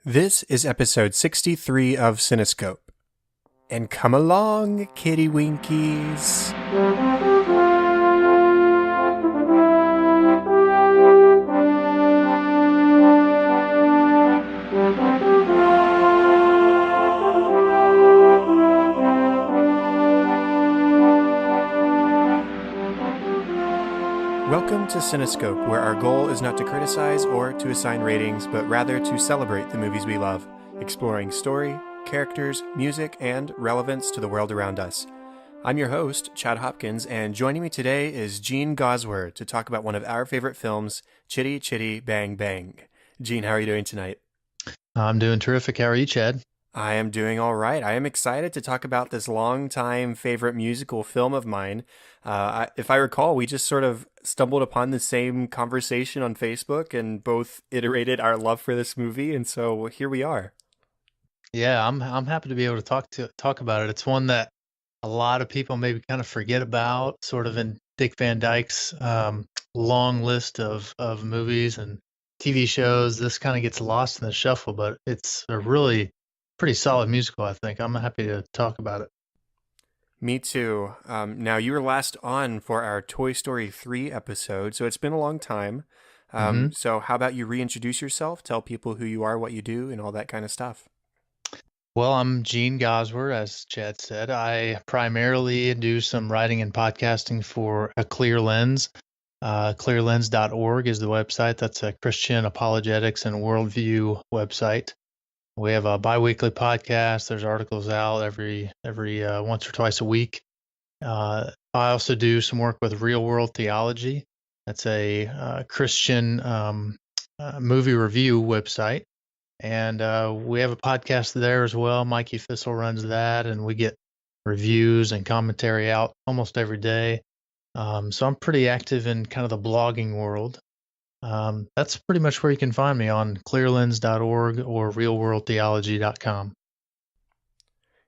This is episode 63 of Cinescope. And come along, kitty winkies. Welcome to Cinescope, where our goal is not to criticize or to assign ratings, but rather to celebrate the movies we love, exploring story, characters, music, and relevance to the world around us. I'm your host, Chad Hopkins, and joining me today is Gene Goswer to talk about one of our favorite films, Chitty Chitty Bang Bang. Gene, how are you doing tonight? I'm doing terrific. How are you, Chad? I am doing all right. I am excited to talk about this longtime favorite musical film of mine. If I recall, we just sort of stumbled upon the same conversation on Facebook and both iterated our love for this movie, and so here we are. Yeah, I'm happy to be able to talk about it. It's one that a lot of people maybe kind of forget about, sort of in Dick Van Dyke's long list of movies and TV shows. This kind of gets lost in the shuffle, but it's a really pretty solid musical, I think. I'm happy to talk about it. Me too. Now, you were last on for our Toy Story 3 episode, so it's been a long time. So how about you reintroduce yourself, tell people who you are, what you do, and all that kind of stuff? Well, I'm Gene Goswer, as Chad said. I primarily do some writing and podcasting for A Clear Lens. Clearlens.org is the website. That's a Christian apologetics and worldview website. We have a biweekly podcast. There's articles out every once or twice a week. I also do some work with Real World Theology. That's a Christian movie review website. And we have a podcast there as well. Mikey Fissel runs that, and we get reviews and commentary out almost every day. So I'm pretty active in kind of the blogging world. That's pretty much where you can find me, on clearlens.org or realworldtheology.com.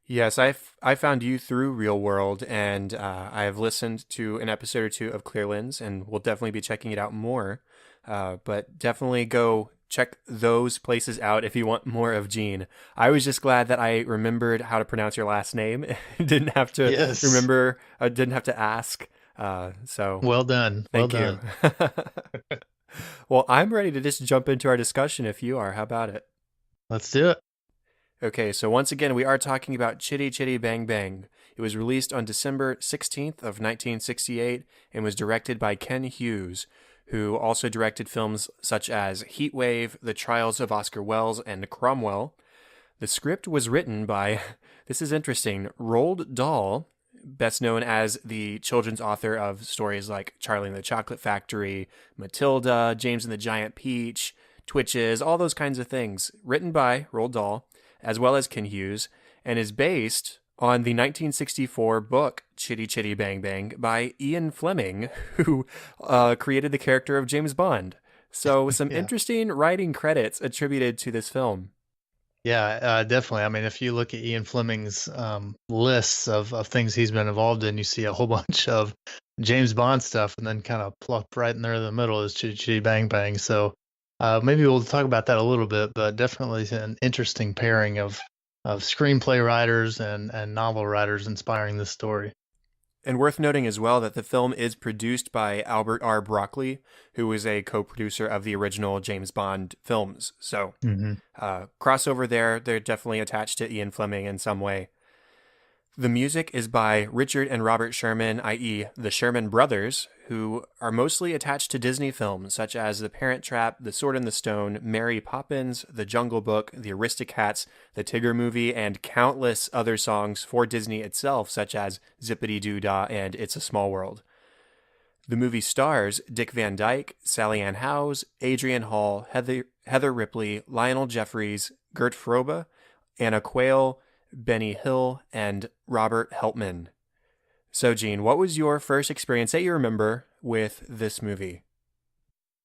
Yes, I found you through Real World, and I have listened to an episode or two of Clear Lens, and we'll definitely be checking it out more. But definitely go check those places out if you want more of Gene. I was just glad that I remembered how to pronounce your last name. Didn't have to remember. I didn't have to ask. So well done. Thank you. Well, I'm ready to just jump into our discussion if you are. How about it? Let's do it. Okay, so once again, we are talking about Chitty Chitty Bang Bang. It was released on December 16th of 1968 and was directed by Ken Hughes, who also directed films such as Heat Wave, The Trials of Oscar Wilde, and Cromwell. The script was written by, this is interesting, Roald Dahl, best known as the children's author of stories like Charlie and the Chocolate Factory, Matilda, James and the Giant Peach, Twitches, all those kinds of things. Written by Roald Dahl, as well as Ken Hughes, and is based on the 1964 book Chitty Chitty Bang Bang by Ian Fleming, who created the character of James Bond. So some interesting writing credits attributed to this film. Yeah, definitely. I mean, if you look at Ian Fleming's lists of things he's been involved in, you see a whole bunch of James Bond stuff, and then kind of plop right in there in the middle is Chitty Chitty Bang Bang. So maybe we'll talk about that a little bit, but definitely an interesting pairing of screenplay writers and novel writers inspiring this story. And worth noting as well that the film is produced by Albert R. Broccoli, who is a co-producer of the original James Bond films. So crossover there, they're definitely attached to Ian Fleming in some way. The music is by Richard and Robert Sherman, i.e. the Sherman Brothers, who are mostly attached to Disney films such as The Parent Trap, The Sword in the Stone, Mary Poppins, The Jungle Book, The Aristocats, The Tigger Movie, and countless other songs for Disney itself, such as Zippity Doo Dah and It's a Small World. The movie stars Dick Van Dyke, Sally Ann Howes, Adrian Hall, Heather Ripley, Lionel Jeffries, Gert Frobe, Anna Quayle, Benny Hill, and Robert Helpman. So, Gene, what was your first experience that you remember with this movie?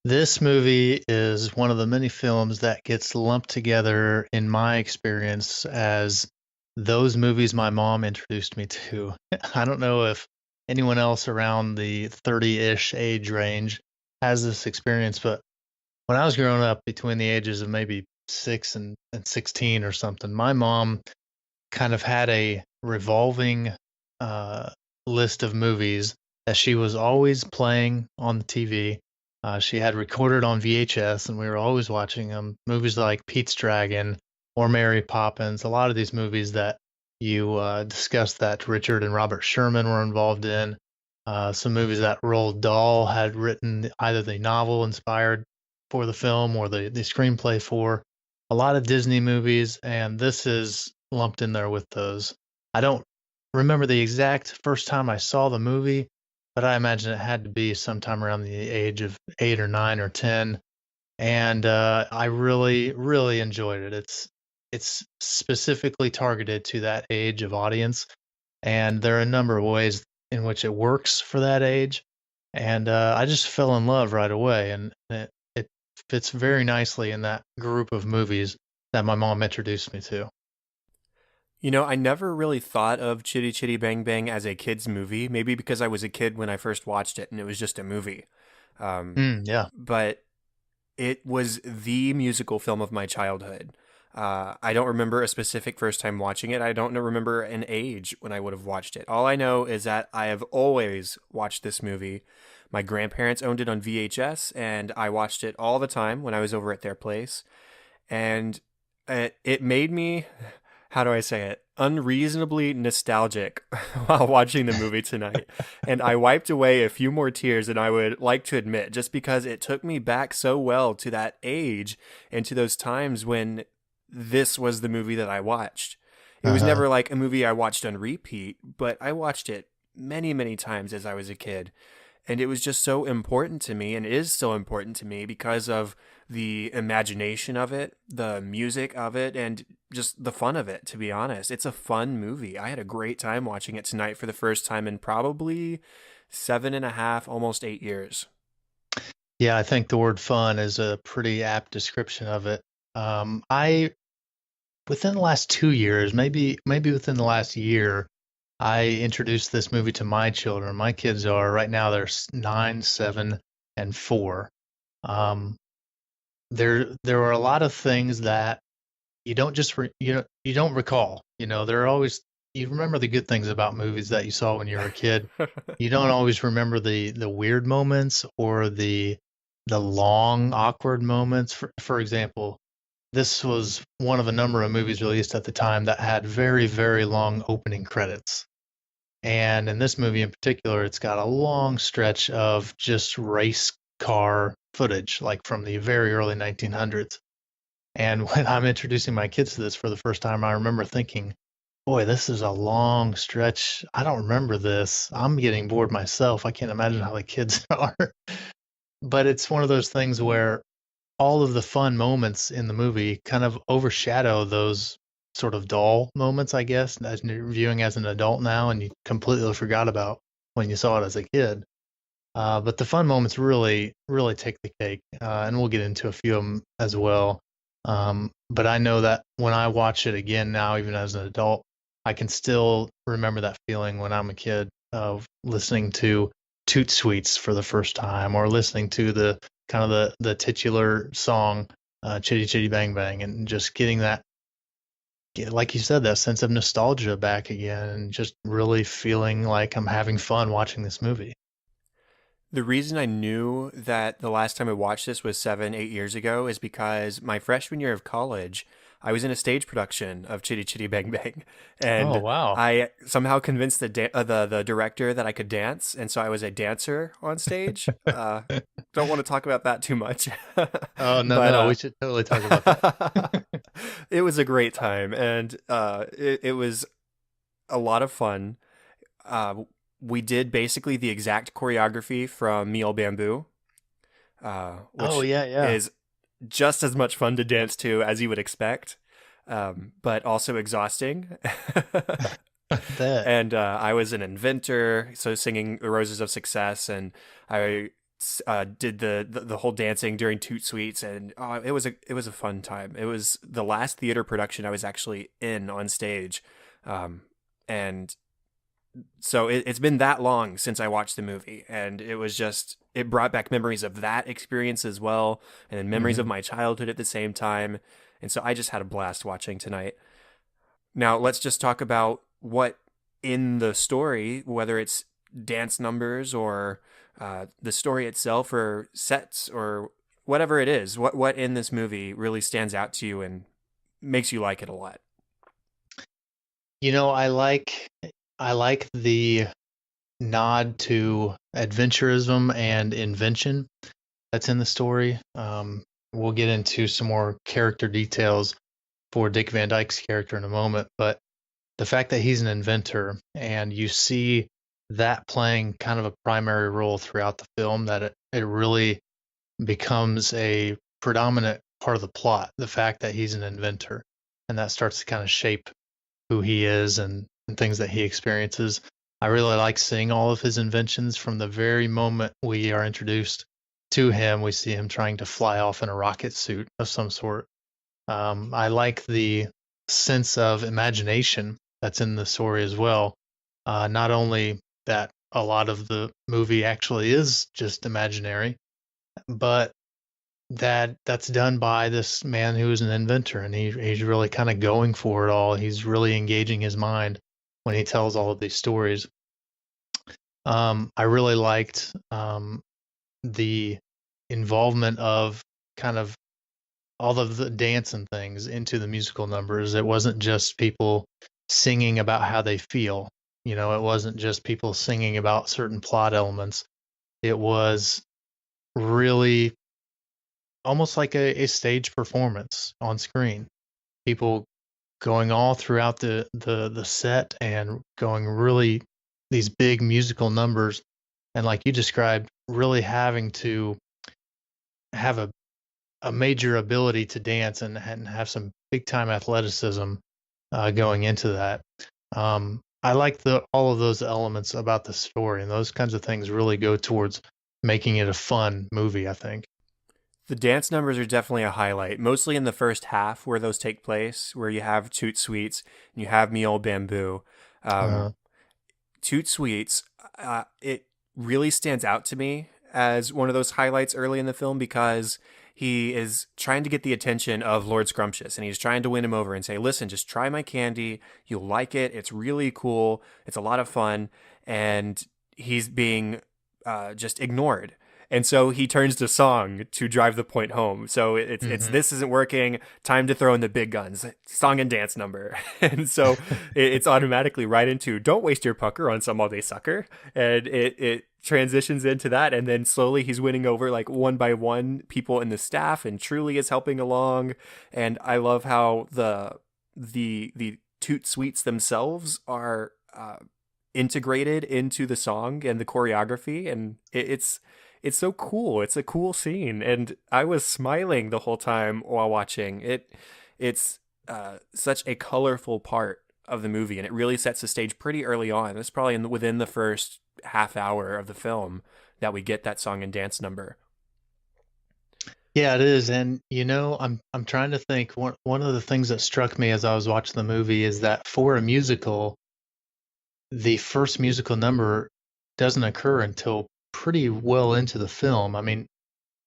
This movie is one of the many films that gets lumped together, in my experience, as those movies my mom introduced me to. I don't know if anyone else around the 30-ish age range has this experience, but when I was growing up between the ages of maybe 6 and 16 or something, my mom kind of had a revolving uh, list of movies that she was always playing on the TV. She had recorded on VHS, and we were always watching them. Movies like Pete's Dragon or Mary Poppins, a lot of these movies that you discussed that Richard and Robert Sherman were involved in. Some movies that Roald Dahl had written either the novel inspired for the film or the screenplay for. A lot of Disney movies, and this is lumped in there with those. I don't remember the exact first time I saw the movie, but I imagine it had to be sometime around the age of 8 or 9 or 10. And I really, really enjoyed it. It's specifically targeted to that age of audience, and there are a number of ways in which it works for that age. And I just fell in love right away, and it fits very nicely in that group of movies that my mom introduced me to. You know, I never really thought of Chitty Chitty Bang Bang as a kid's movie, maybe because I was a kid when I first watched it and it was just a movie. Yeah. But it was the musical film of my childhood. I don't remember a specific first time watching it. I don't remember an age when I would have watched it. All I know is that I have always watched this movie. My grandparents owned it on VHS, and I watched it all the time when I was over at their place. And it made me, how do I say it, unreasonably nostalgic while watching the movie tonight. And I wiped away a few more tears than I would like to admit, just because it took me back so well to that age and to those times when this was the movie that I watched. It was never like a movie I watched on repeat, but I watched it many, many times as I was a kid. And it was just so important to me, and it is so important to me because of the imagination of it, the music of it, and just the fun of it, to be honest. It's a fun movie. I had a great time watching it tonight for the first time in probably 7.5, almost 8 years. Yeah, I think the word fun is a pretty apt description of it. I within the last 2 years, maybe within the last year, I introduced this movie to my children. My kids are right now they're 9, 7, and 4. Um, there are a lot of things that you don't just you don't recall. There are always you remember the good things about movies that you saw when you were a kid. You don't always remember the weird moments or the long awkward moments. For example, this was one of a number of movies released at the time that had very, very long opening credits. And in this movie in particular, it's got a long stretch of just race car footage, like from the very early 1900s. And when I'm introducing my kids to this for the first time, I remember thinking, boy, this is a long stretch. I don't remember this. I'm getting bored myself. I can't imagine how the kids are. But it's one of those things where all of the fun moments in the movie kind of overshadow those sort of dull moments, I guess, as you're viewing as an adult now, and you completely forgot about when you saw it as a kid. But the fun moments really, really take the cake, and we'll get into a few of them as well. But I know that when I watch it again now, even as an adult, I can still remember that feeling when I'm a kid of listening to Toot Sweets for the first time, or listening to the kind of the titular song, Chitty Chitty Bang Bang, and just getting that, like you said, that sense of nostalgia back again, and just really feeling like I'm having fun watching this movie. The reason I knew that the last time I watched this was 7, 8 years ago is because my freshman year of college, I was in a stage production of Chitty Chitty Bang Bang, Oh, and wow. I somehow convinced the director that I could dance, and so I was a dancer on stage. Don't want to talk about that too much, Oh, no, but no, we should totally talk about that. it was a great time, and it was a lot of fun. We did basically the exact choreography from Meal Bamboo, Oh, which yeah, yeah. is just as much fun to dance to as you would expect, but also exhausting. I bet. And I was an inventor, so singing the Roses of Success, and I did the whole dancing during Toot Sweets, and it was a fun time. It was the last theater production I was actually in on stage, and so it's been that long since I watched the movie, and it brought back memories of that experience as well, and then memories of Hmm. my childhood at the same time. And so I just had a blast watching tonight. Now, let's just talk about what in the story, whether it's dance numbers or the story itself or sets or whatever it is, what in this movie really stands out to you and makes you like it a lot. I like the nod to adventurism and invention that's in the story. We'll get into some more character details for Dick Van Dyke's character in a moment, but the fact that he's an inventor and you see that playing kind of a primary role throughout the film, that it really becomes a predominant part of the plot, the fact that he's an inventor, and that starts to kind of shape who he is and things that he experiences. I really like seeing all of his inventions from the very moment we are introduced to him. We see him trying to fly off in a rocket suit of some sort. I like the sense of imagination that's in the story as well. Not only that a lot of the movie actually is just imaginary, but that's done by this man who is an inventor, and he's really kind of going for it all. He's really engaging his mind when he tells all of these stories. I really liked the involvement of kind of all of the dance and things into the musical numbers. It wasn't just people singing about how they feel. It wasn't just people singing about certain plot elements. It was really almost like a stage performance on screen. People going all throughout the set and going really these big musical numbers, and like you described, really having to have a major ability to dance and have some big time athleticism going into that. I like all of those elements about the story, and those kinds of things really go towards making it a fun movie, I think. The dance numbers are definitely a highlight, mostly in the first half where those take place, where you have Toot Sweets and you have Me Old Bamboo. Uh, Toot Sweets, it really stands out to me as one of those highlights early in the film because he is trying to get the attention of Lord Scrumptious and he's trying to win him over and say, listen, just try my candy. You'll like it. It's really cool. It's a lot of fun. And he's being just ignored. And so he turns to song to drive the point home. So it's this isn't working. Time to throw in the big guns. Song and dance number. And so it's automatically right into don't waste your pucker on some all day sucker. And it transitions into that. And then slowly he's winning over like one by one people in the staff, and Truly is helping along. And I love how the Toot Sweets themselves are integrated into the song and the choreography, and it's so cool. It's a cool scene, and I was smiling the whole time while watching it. It's such a colorful part of the movie, and it really sets the stage pretty early on. It's probably within the first half hour of the film that we get that song and dance number. Yeah, it is, and I'm trying to think. One of the things that struck me as I was watching the movie is that for a musical, the first musical number doesn't occur until pretty well into the film. I mean,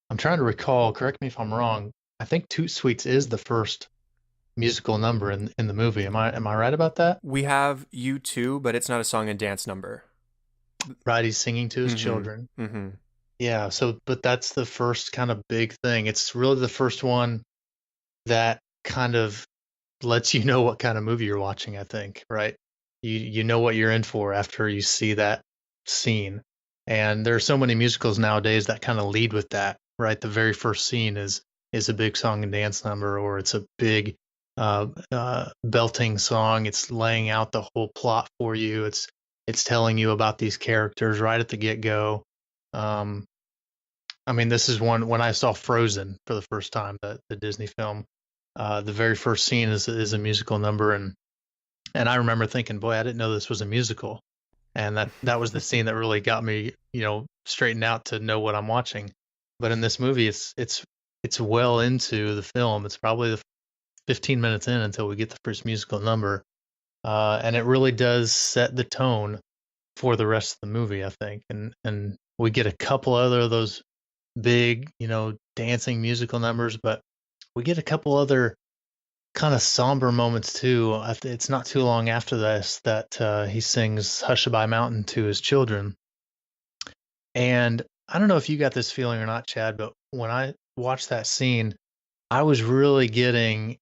I'm trying to recall, correct me if I'm wrong. I think Toot Sweets is the first musical number in the movie. Am I right about that? We have U2, but it's not a song and dance number. Right, he's singing to his Mm-hmm. children. Mm-hmm. Yeah, but that's the first kind of big thing. It's really the first one that kind of lets you know what kind of movie you're watching, I think, right? You know what you're in for after you see that scene. And there are so many musicals nowadays that kind of lead with that, right? The very first scene is a big song and dance number, or it's a big belting song. It's laying out the whole plot for you. It's telling you about these characters right at the get-go. I mean, this is one when I saw Frozen for the first time, the Disney film. The very first scene is a musical number, and I remember thinking, boy, I didn't know this was a musical. And that was the scene that really got me, straightened out to know what I'm watching. But in this movie, it's well into the film. It's probably the 15 minutes in until we get the first musical number, and it really does set the tone for the rest of the movie, I think. And we get a couple other of those big, dancing musical numbers, but we get a couple other kind of somber moments too. It's not too long after this that he sings "Hushabye Mountain" to his children, and I don't know if you got this feeling or not, Chad, but when I watched that scene, I was really getting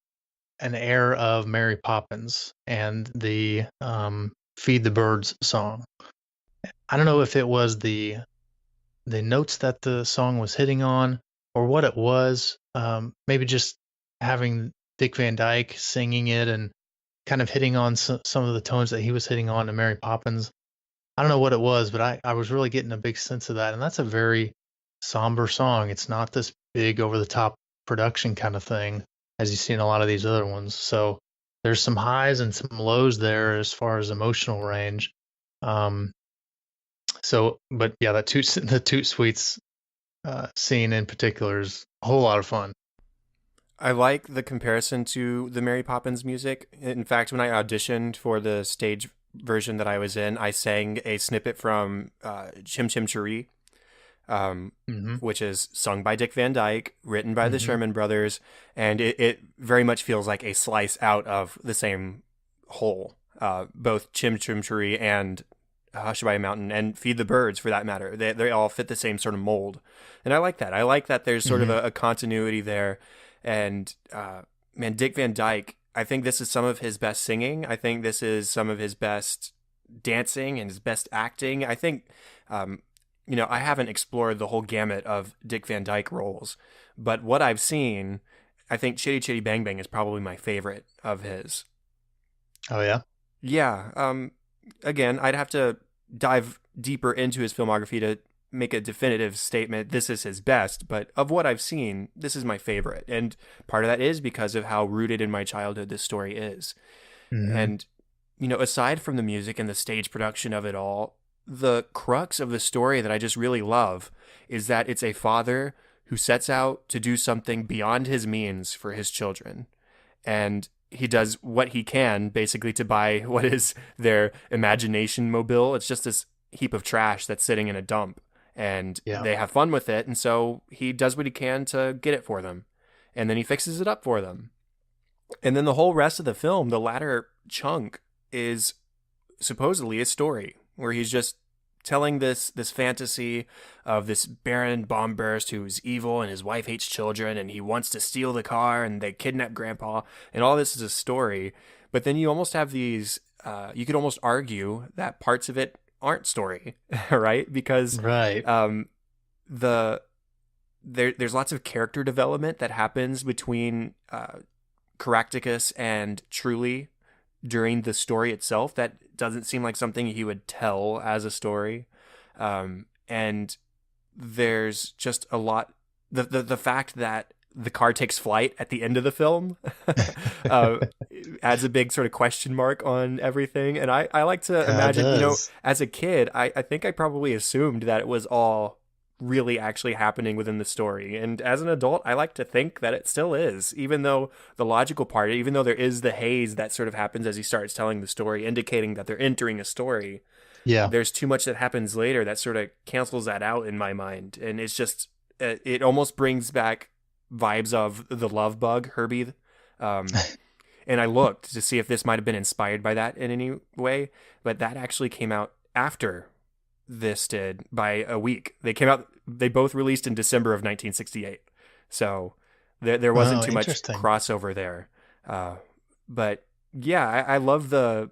an air of Mary Poppins and the "Feed the Birds" song. I don't know if it was the notes that the song was hitting on or what it was. Maybe just having Dick Van Dyke singing it and kind of hitting on some of the tones that he was hitting on to Mary Poppins. I don't know what it was, but I was really getting a big sense of that. And that's a very somber song. It's not this big over the top production kind of thing as you see in a lot of these other ones. So there's some highs and some lows there as far as emotional range. Um, but yeah, the Toot Sweets scene in particular is a whole lot of fun. I like the comparison to the Mary Poppins music. In fact, when I auditioned for the stage version that I was in, I sang a snippet from Chim Chim Cheree, which is sung by Dick Van Dyke, written by the Sherman Brothers, and it very much feels like a slice out of the same whole. Both Chim Chim Cheree and Hushabye Mountain and Feed the Birds, for that matter, they all fit the same sort of mold, and I like that. I like that there's sort of a continuity there. And man, Dick Van Dyke, I think this is some of his best singing. I think this is some of his best dancing and his best acting. I think, I haven't explored the whole gamut of Dick Van Dyke roles, but what I've seen, I think Chitty Chitty Bang Bang is probably my favorite of his. Oh, yeah? Yeah. Again, I'd have to dive deeper into his filmography to make a definitive statement, this is his best, but of what I've seen, this is my favorite. And part of that is because of how rooted in my childhood this story is. And, aside from the music and the stage production of it all, the crux of the story that I just really love is that it's a father who sets out to do something beyond his means for his children. And he does what he can, basically, to buy what is their imagination mobile. It's just this heap of trash that's sitting in a dump. And they have fun with it, and so he does what he can to get it for them. And then he fixes it up for them. And then the whole rest of the film, the latter chunk, is supposedly a story where he's just telling this fantasy of this Baron bombburst who's evil and his wife hates children and he wants to steal the car and they kidnap Grandpa. And all this is a story. But then you almost have these, you could almost argue that parts of it aren't story, right? Because there's lots of character development that happens between Caractacus and Truly during the story itself that doesn't seem like something he would tell as a story. And there's just a lot, the fact that the car takes flight at the end of the film adds a big sort of question mark on everything. And I like to imagine, as a kid, I think I probably assumed that it was all really actually happening within the story. And as an adult, I like to think that it still is, even though the logical part, even though there is the haze that sort of happens as he starts telling the story, indicating that they're entering a story. Yeah. There's too much that happens later that sort of cancels that out in my mind. And it's just, it almost brings back vibes of The Love Bug, Herbie. And I looked to see if this might have been inspired by that in any way, but that actually came out after this did by a week. They both released in December of 1968. So there wasn't too much crossover there. But yeah, I love the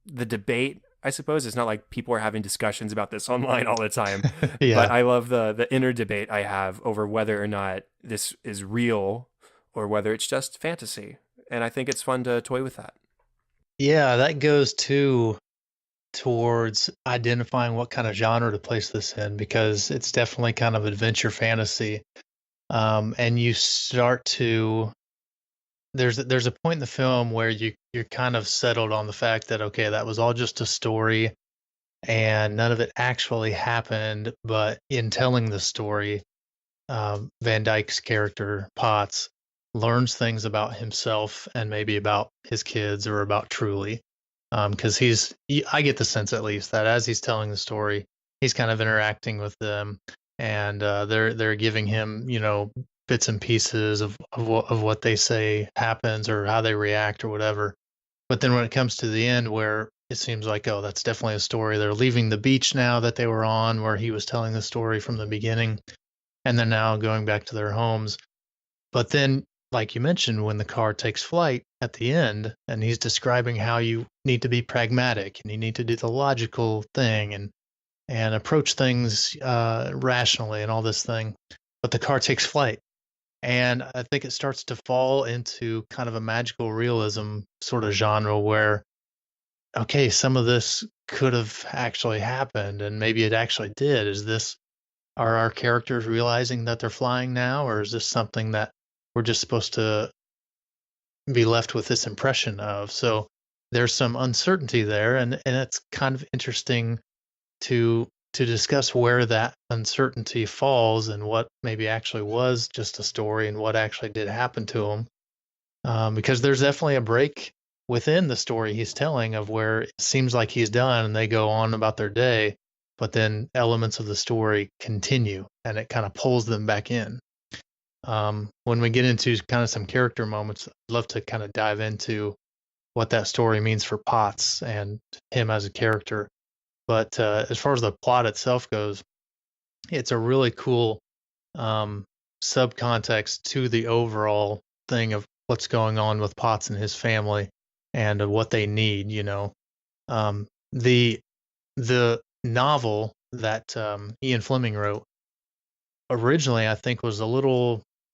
debate. I suppose it's not like people are having discussions about this online all the time, but I love the inner debate I have over whether or not this is real or whether it's just fantasy. And I think it's fun to toy with that. Yeah, that goes towards identifying what kind of genre to place this in, because it's definitely kind of adventure fantasy. And you start to, there's a point in the film where you're kind of settled on the fact that, okay, that was all just a story and none of it actually happened. But in telling the story, Van Dyke's character, Potts, learns things about himself and maybe about his kids or about Truly. Because I get the sense at least that as he's telling the story, he's kind of interacting with them, and they're giving him, bits and pieces of what they say happens or how they react or whatever. But then when it comes to the end, where it seems like, oh, that's definitely a story. They're leaving the beach now that they were on, where he was telling the story from the beginning, and they're now going back to their homes. But then, like you mentioned, when the car takes flight at the end, and he's describing how you need to be pragmatic and you need to do the logical thing and approach things rationally and all this thing, but the car takes flight. And I think it starts to fall into kind of a magical realism sort of genre where, okay, some of this could have actually happened and maybe it actually did. Are our characters realizing that they're flying now, or is this something that we're just supposed to be left with this impression of? So there's some uncertainty there, and it's kind of interesting to discuss where that uncertainty falls and what maybe actually was just a story and what actually did happen to him. Because there's definitely a break within the story he's telling of where it seems like he's done and they go on about their day, but then elements of the story continue and it kind of pulls them back in. When we get into kind of some character moments, I'd love to kind of dive into what that story means for Potts and him as a character. But as far as the plot itself goes, it's a really cool subcontext to the overall thing of what's going on with Potts and his family and what they need. The novel that Ian Fleming wrote originally, I think, was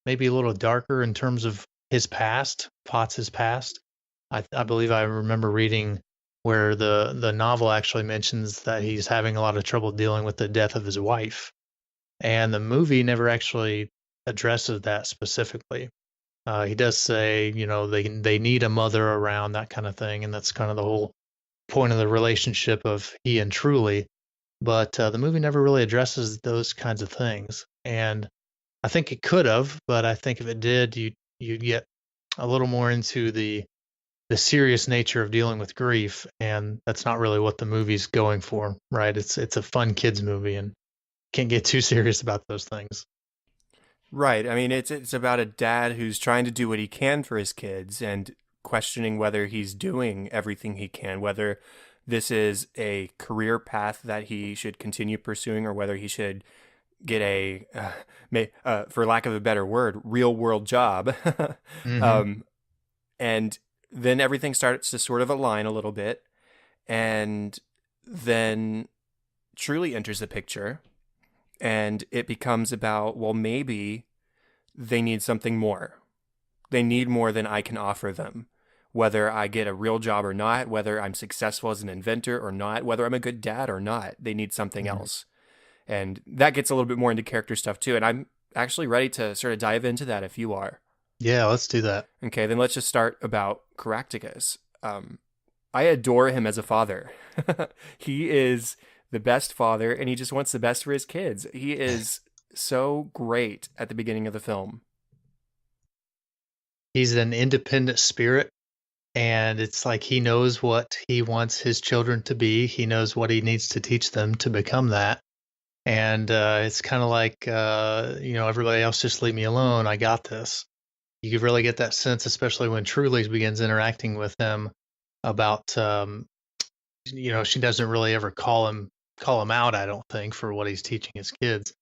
maybe a little darker in terms of his past, Potts's past. I believe I remember reading where the novel actually mentions that he's having a lot of trouble dealing with the death of his wife. And the movie never actually addresses that specifically. He does say, they need a mother around, that kind of thing, and that's kind of the whole point of the relationship of he and Truly. But the movie never really addresses those kinds of things. And I think it could have, but I think if it did, you'd get a little more into the serious nature of dealing with grief, and that's not really what the movie's going for, right? It's a fun kids movie and can't get too serious about those things. Right. I mean, it's about a dad who's trying to do what he can for his kids and questioning whether he's doing everything he can, whether this is a career path that he should continue pursuing or whether he should get a, for lack of a better word, real world job. Mm-hmm. And then everything starts to sort of align a little bit. And then Truly enters the picture. And it becomes about, well, maybe they need something more. They need more than I can offer them. Whether I get a real job or not, whether I'm successful as an inventor or not, whether I'm a good dad or not, they need something else. And that gets a little bit more into character stuff too. And I'm actually ready to sort of dive into that if you are. Yeah, let's do that. Okay, then let's just start about Caractacus. I adore him as a father. He is the best father, and he just wants the best for his kids. He is so great at the beginning of the film. He's an independent spirit, and it's like he knows what he wants his children to be. He knows what he needs to teach them to become that. And it's kind of like, everybody else just leave me alone. I got this. You could really get that sense, especially when Truly begins interacting with him about, she doesn't really ever call him out, I don't think, for what he's teaching his kids.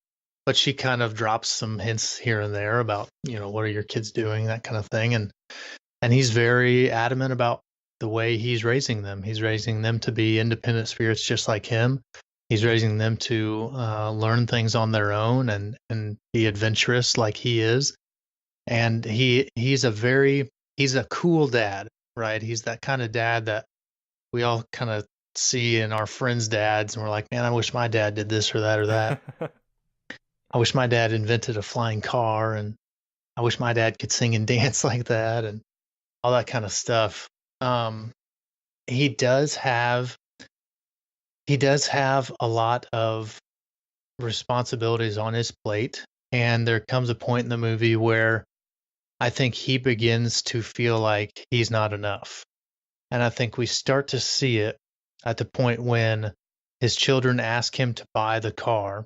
But she kind of drops some hints here and there about, what are your kids doing, that kind of thing. And he's very adamant about the way he's raising them. He's raising them to be independent spirits just like him. He's raising them to learn things on their own and be adventurous like he is. And he's a cool dad, right? He's that kind of dad that we all kind of see in our friends' dads, and we're like, man, I wish my dad did this or that or that. I wish my dad invented a flying car, and I wish my dad could sing and dance like that, and all that kind of stuff. He does have a lot of responsibilities on his plate, and there comes a point in the movie where I think he begins to feel like he's not enough. And I think we start to see it at the point when his children ask him to buy the car.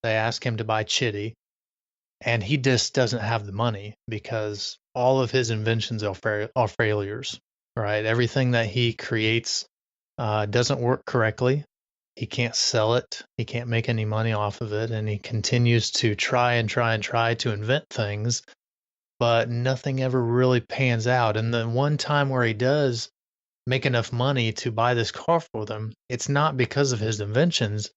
They ask him to buy Chitty. and he just doesn't have the money because all of his inventions are failures, right? Everything that he creates doesn't work correctly. He can't sell it. He can't make any money off of it, and he continues to try and try and try to invent things, but nothing ever really pans out. And the one time where he does make enough money to buy this car for them, it's not because of his inventions.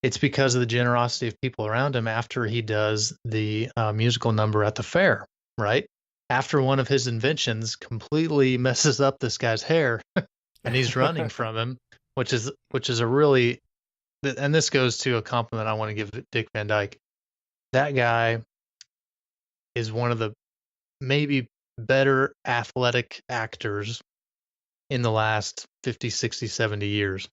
It's because of the generosity of people around him after he does the musical number at the fair, right? After one of his inventions completely messes up this guy's hair and he's running from him, which is a really, and this goes to a compliment I want to give Dick Van Dyke. That guy is one of the maybe better athletic actors in the last 50, 60, 70 years.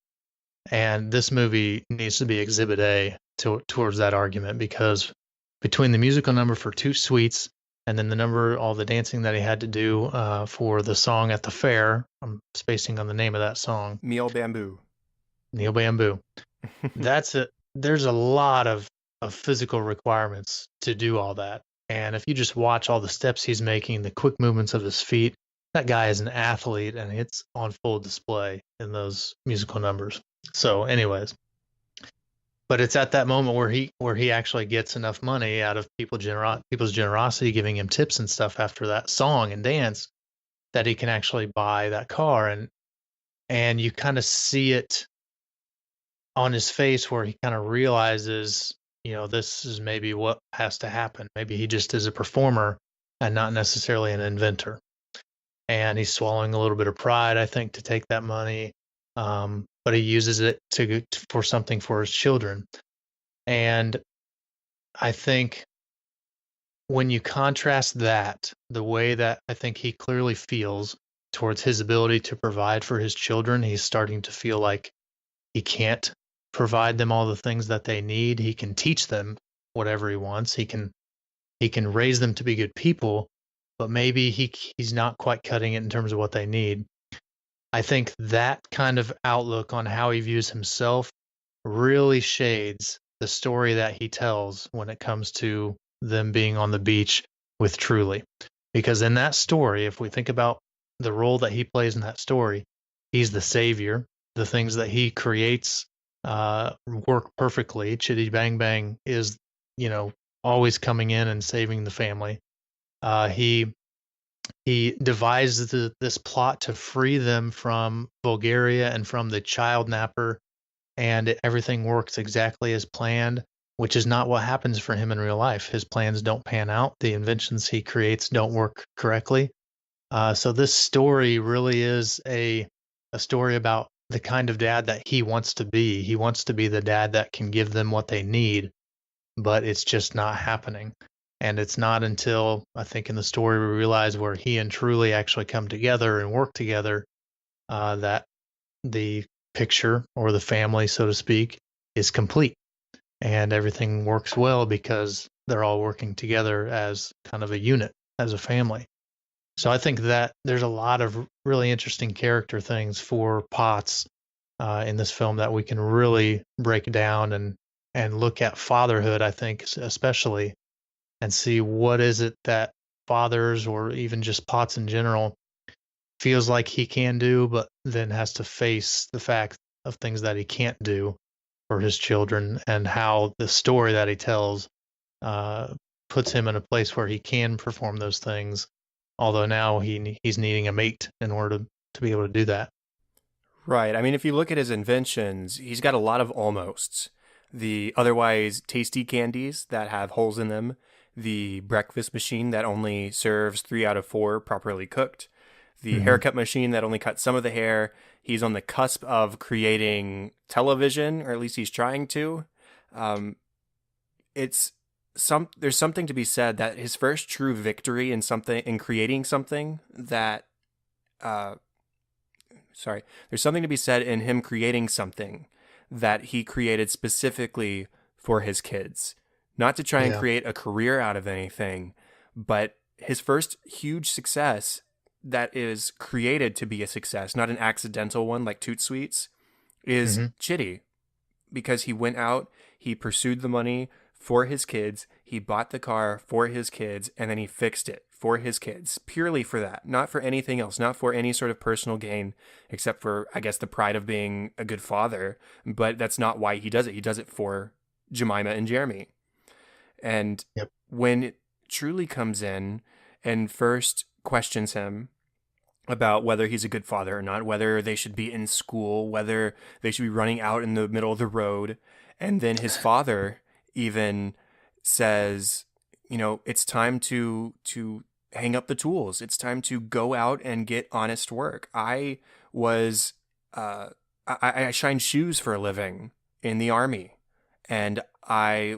And this movie needs to be Exhibit A towards that argument, because between the musical number for Two Sweets and then the number, all the dancing that he had to do for the song at the fair, I'm spacing on the name of that song. Neil Bamboo. Neil Bamboo. There's a lot of physical requirements to do all that. And if you just watch all the steps he's making, the quick movements of his feet, that guy is an athlete, and it's on full display in those musical numbers. So anyways, but it's at that moment where he actually gets enough money out of people's generosity, giving him tips and stuff after that song and dance, that he can actually buy that car. And you kind of see it on his face where he kind of realizes, this is maybe what has to happen. Maybe he just is a performer and not necessarily an inventor. And he's swallowing a little bit of pride, I think, to take that money. But he uses it for something for his children. And I think when you contrast that, the way that I think he clearly feels towards his ability to provide for his children, he's starting to feel like he can't provide them all the things that they need. He can teach them whatever he wants. He can raise them to be good people, but maybe he's not quite cutting it in terms of what they need. I think that kind of outlook on how he views himself really shades the story that he tells when it comes to them being on the beach with Truly. Because in that story, if we think about the role that he plays in that story, he's the savior. The things that he creates work perfectly. Chitty Bang Bang is, always coming in and saving the family. He devised this plot to free them from Bulgaria and from the child napper, and everything works exactly as planned, which is not what happens for him in real life. His plans don't pan out. The inventions he creates don't work correctly. So this story really is a story about the kind of dad that he wants to be. He wants to be the dad that can give them what they need, but it's just not happening. And it's not until, I think, in the story we realize where he and Truly actually come together and work together that the picture, or the family, so to speak, is complete. And everything works well because they're all working together as kind of a unit, as a family. So I think that there's a lot of really interesting character things for Potts in this film that we can really break down and look at fatherhood, I think, especially, and see what is it that fathers, or even just Potts in general, feels like he can do, but then has to face the fact of things that he can't do for his children, and how the story that he tells puts him in a place where he can perform those things, although now he's needing a mate in order to be able to do that. Right. I mean, if you look at his inventions, he's got a lot of almosts. The otherwise tasty candies that have holes in them, the breakfast machine that only serves 3 out of 4 properly cooked, the haircut machine that only cuts some of the hair. He's on the cusp of creating television, or at least he's trying to. There's something to be said that his first true victory in creating something that, there's something to be said in him creating something that he created specifically for his kids. Not to try and create a career out of anything, but his first huge success that is created to be a success, not an accidental one like Toot Sweets, is Chitty. Because he went out, he pursued the money for his kids, He bought the car for his kids, and then he fixed it for his kids, purely for that, not for anything else, not for any sort of personal gain, except for, I guess, the pride of being a good father. But that's not why he does it. He does it for Jemima and Jeremy. And Yep. when Truly comes in and first questions him about whether he's a good father or not, whether they should be in school, whether they should be running out in the middle of the road, and then his father even says, it's time to hang up the tools. It's time to go out and get honest work. I was I shined shoes for a living in the Army, and I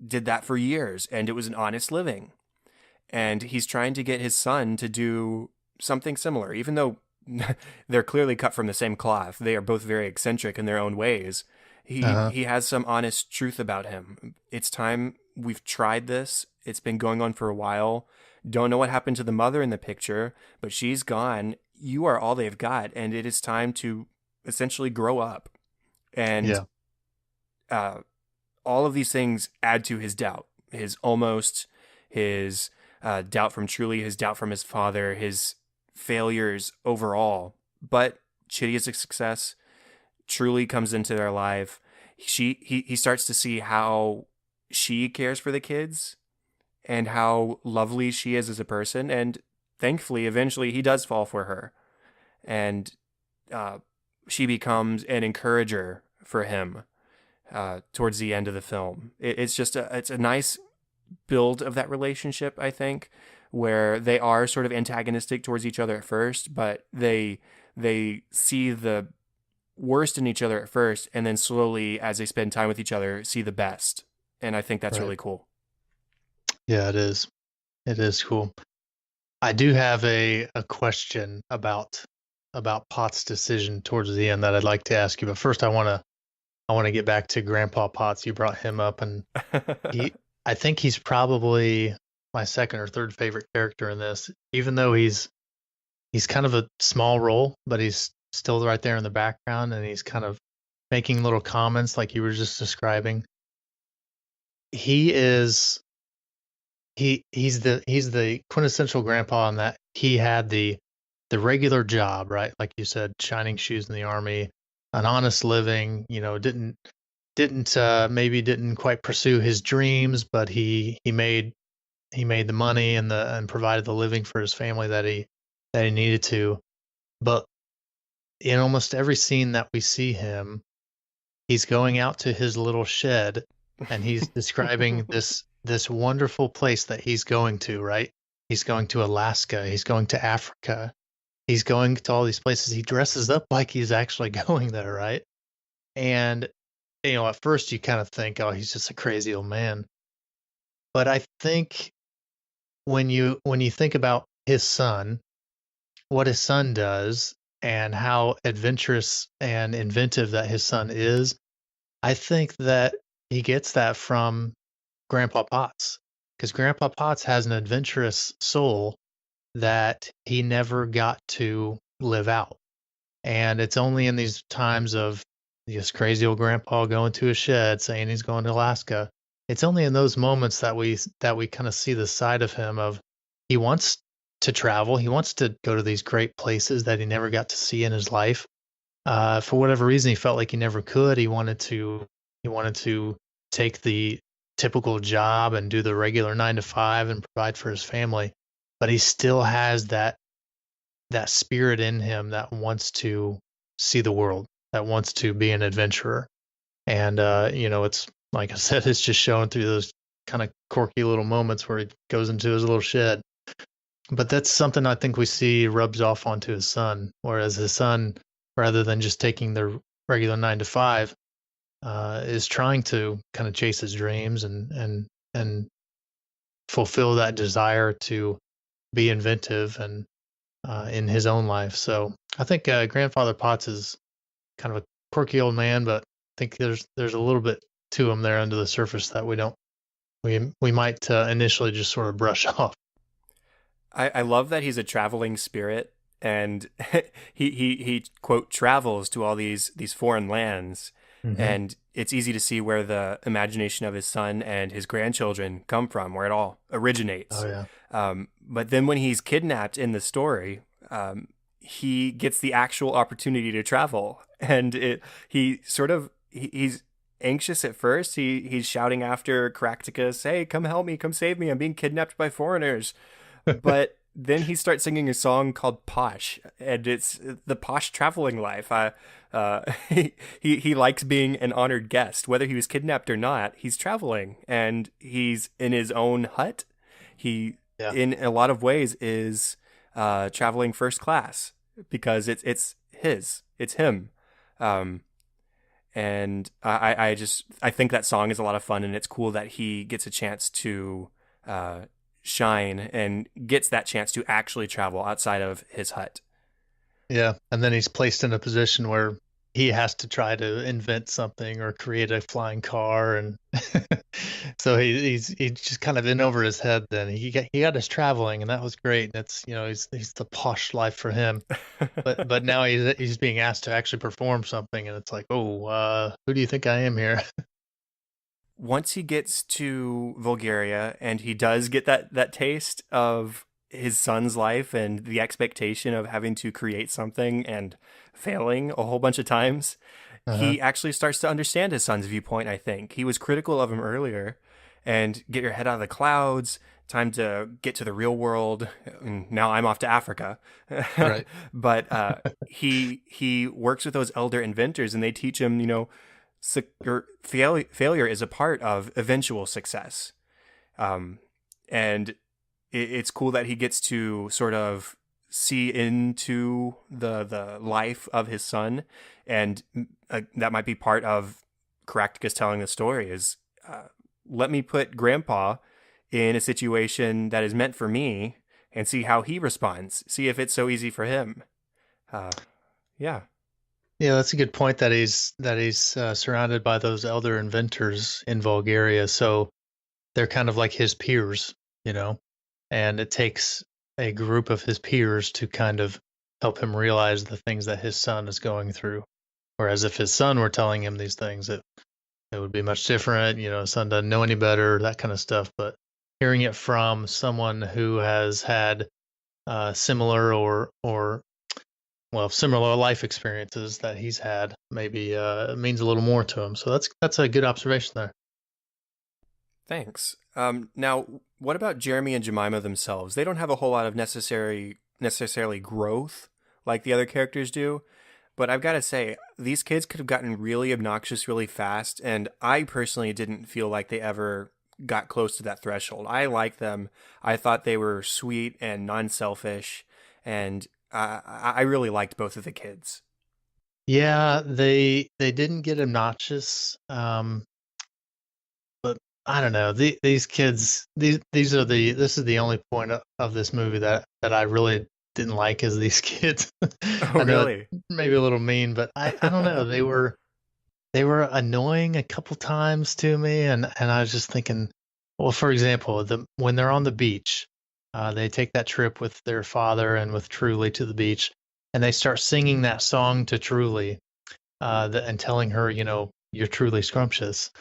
did that for years, and it was an honest living. And he's trying to get his son to do something similar, even though they're clearly cut from the same cloth. They are both very eccentric in their own ways. He has some honest truth about him. It's time. We've tried this. It's been going on for a while. Don't know what happened to the mother in the picture, but she's gone. You are all they've got, and it is time to essentially grow up. And all of these things add to his doubt, his doubt from Truly, his doubt from his father, his failures overall. But Chitty is a success. Truly comes into their life. He starts to see how she cares for the kids and how lovely she is as a person. And thankfully, eventually, he does fall for her. And she becomes an encourager for him towards the end of the film. It's a nice build of that relationship, I think, where they are sort of antagonistic towards each other at first, but they see the worst in each other at first, and then slowly, as they spend time with each other, see the best. And I think that's really cool. Yeah, it is. It is cool. I do have a question about Potts' decision towards the end that I'd like to ask you. But first, I want to get back to Grandpa Potts. You brought him up, and I think he's probably my second or third favorite character in this, even though he's kind of a small role, but he's still right there in the background, and he's kind of making little comments like you were just describing. He's the quintessential grandpa in that he had the regular job, right? Like you said, shining shoes in the Army, an honest living, didn't quite pursue his dreams, but he made the money and provided the living for his family that he needed to. But in almost every scene that we see him, he's going out to his little shed and he's describing this wonderful place that he's going to, right? He's going to Alaska, he's going to Africa, he's going to all these places. He dresses up like he's actually going there, right? And at first you kind of think, oh, he's just a crazy old man. But I think when you think about his son, what his son does, and how adventurous and inventive that his son is, I think that he gets that from Grandpa Potts, because Grandpa Potts has an adventurous soul that he never got to live out. And it's only in these times of this crazy old grandpa going to a shed saying he's going to Alaska. It's only in those moments that we kind of see the side of him of he wants to travel. He wants to go to these great places that he never got to see in his life. For whatever reason, he felt like he never could. He wanted to take the typical job and do the regular 9 to 5 and provide for his family. But he still has that spirit in him that wants to see the world, that wants to be an adventurer. And, it's like I said, it's just showing through those kind of quirky little moments where he goes into his little shed. But that's something I think we see rubs off onto his son, whereas his son, rather than just taking the regular 9 to 5, is trying to kind of chase his dreams and fulfill that desire to be inventive and in his own life. So I think Grandfather Potts is kind of a quirky old man, but I think there's a little bit to him there under the surface that we might initially just sort of brush off. I love that he's a traveling spirit, and he quote travels to all these foreign lands, mm-hmm. and it's easy to see where the imagination of his son and his grandchildren come from, where it all originates. Oh yeah. But then when he's kidnapped in the story, he gets the actual opportunity to travel, and he's anxious at first. He's shouting after Caractacus, "Hey, come help me, come save me! I'm being kidnapped by foreigners." But then he starts singing a song called Posh, and it's the posh traveling life. He likes being an honored guest, whether he was kidnapped or not. He's traveling, and he's in his own hut. He, Yeah. in a lot of ways, is traveling first class because it's him. And I think that song is a lot of fun, and it's cool that he gets a chance to shine and gets that chance to actually travel outside of his hut. Yeah, and then he's placed in a position where he has to try to invent something or create a flying car, and so he's just kind of in over his head. Then he got his traveling, and that was great. That's he's the posh life for him. But now he's being asked to actually perform something, and it's like, oh, who do you think I am here? Once he gets to Bulgaria and he does get that taste of his son's life and the expectation of having to create something and failing a whole bunch of times, he actually starts to understand his son's viewpoint, I think. He was critical of him earlier, and get your head out of the clouds, time to get to the real world. And now I'm off to Africa. Right. But he works with those elder inventors, and they teach him, failure is a part of eventual success. And it's cool that he gets to sort of see into the life of his son, and that might be part of Caractacus telling the story is, let me put Grandpa in a situation that is meant for me and see how he responds, see if it's so easy for him. Yeah. Yeah, that's a good point that he's surrounded by those elder inventors in Bulgaria. So they're kind of like his peers, and it takes a group of his peers to kind of help him realize the things that his son is going through. Whereas if his son were telling him these things, it would be much different. His son doesn't know any better, that kind of stuff. But hearing it from someone who has had similar or similar life experiences that he's had maybe means a little more to him. So that's a good observation there. Thanks. Now, what about Jeremy and Jemima themselves? They don't have a whole lot of necessarily growth like the other characters do. But I've got to say, these kids could have gotten really obnoxious really fast, and I personally didn't feel like they ever got close to that threshold. I liked them. I thought they were sweet and non-selfish, and I really liked both of the kids. Yeah, they didn't get obnoxious, but I don't know. These kids, this is the only point of this movie that I really didn't like is these kids. Oh, I know really? maybe a little mean, but I don't know. They were annoying a couple times to me, and I was just thinking, well, for example, when they're on the beach, they take that trip with their father and with Truly to the beach, and they start singing that song to Truly, and telling her, you're truly scrumptious.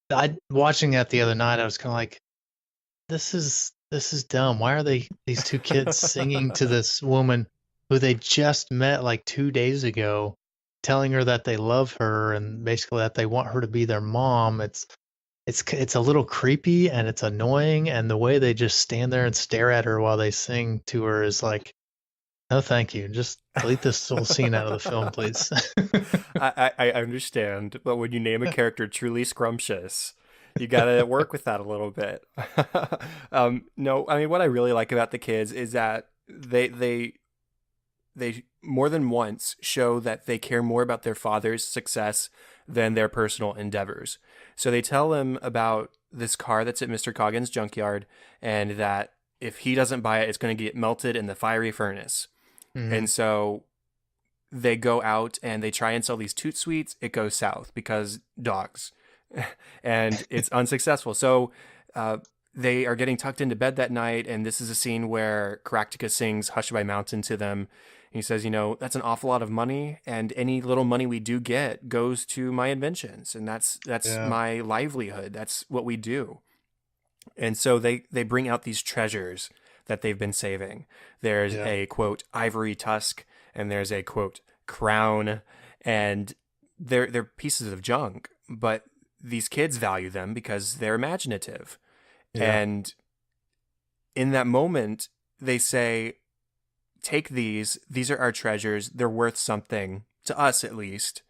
I watching that the other night, I was kind of like, this is dumb. Why are these two kids singing to this woman who they just met like 2 days ago, telling her that they love her and basically that they want her to be their mom? It's a little creepy and it's annoying, and the way they just stand there and stare at her while they sing to her is like, no, thank you. Just delete this whole scene out of the film, please. I understand, but when you name a character truly scrumptious, you gotta work with that a little bit. No, I mean, what I really like about the kids is that they more than once show that they care more about their father's success than their personal endeavors. So they tell him about this car that's at Mr. Coggins' junkyard, and that if he doesn't buy it, it's going to get melted in the fiery furnace. Mm-hmm. And so they go out and they try and sell these toot sweets. It goes south because dogs. And it's unsuccessful. So they are getting tucked into bed that night, and this is a scene where Caractacus sings Hushabye Mountain to them. And he says, that's an awful lot of money, and any little money we do get goes to my inventions, and that's my livelihood. That's what we do. And so they bring out these treasures that they've been saving. There's a, quote, ivory tusk, and there's a, quote, crown, and they're pieces of junk, but these kids value them because they're imaginative. Yeah. And in that moment, they say, take these are our treasures. They're worth something, to us at least.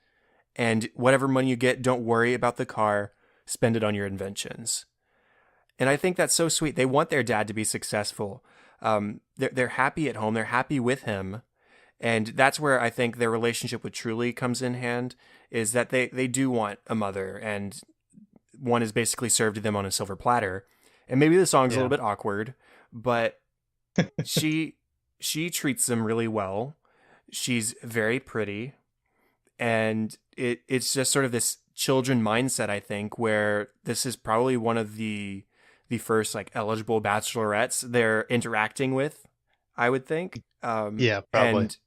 And whatever money you get, don't worry about the car. Spend it on your inventions. And I think that's so sweet. They want their dad to be successful. They're happy at home. They're happy with him. And that's where I think their relationship with Truly comes in hand, is that they do want a mother, and one is basically served to them on a silver platter. And maybe the song's a little bit awkward, but she treats them really well. She's very pretty. And it's just sort of this children mindset, I think, where this is probably one of the first like eligible bachelorettes they're interacting with, I would think. Probably. And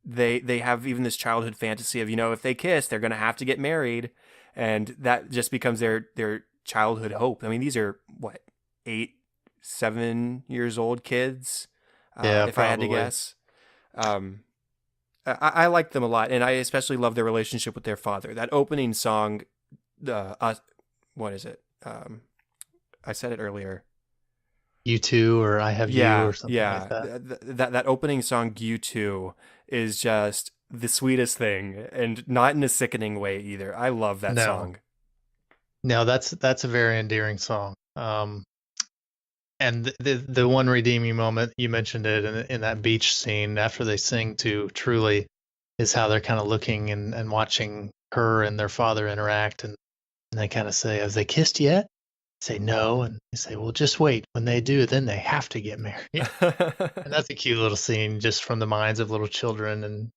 they have even this childhood fantasy of, if they kiss, they're going to have to get married. And that just becomes their childhood hope. I mean, these are what, 8, 7 years old kids, if probably. I had to guess. I like them a lot, and I especially love their relationship with their father. That opening song, what is it? I said it earlier. You Too, or I Have You, or something like that. That opening song, You Too, is just the sweetest thing, and not in a sickening way either. I love that song. No, that's a very endearing song. And the one redeeming moment, you mentioned it in that beach scene after they sing to Truly, is how they're kind of looking and watching her and their father interact, and they kind of say, "Have they kissed yet?" Say no, and they say, "Well, just wait. When they do, then they have to get married." And that's a cute little scene, just from the minds of little children, and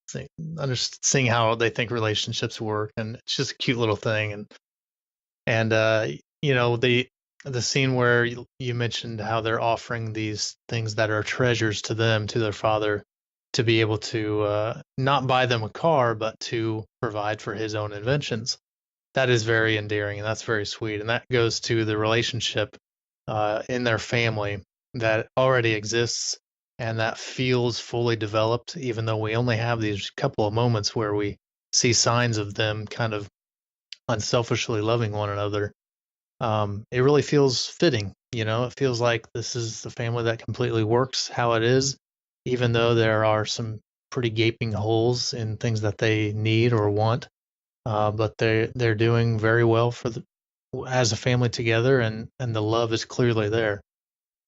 seeing how they think relationships work, and it's just a cute little thing. And the scene where you mentioned how they're offering these things that are treasures to them, to their father, to be able to not buy them a car, but to provide for his own inventions. That is very endearing, and that's very sweet. And that goes to the relationship in their family that already exists and that feels fully developed, even though we only have these couple of moments where we see signs of them kind of unselfishly loving one another. It really feels fitting. It feels like this is the family that completely works how it is, even though there are some pretty gaping holes in things that they need or want. But they're doing very well as a family together, and the love is clearly there.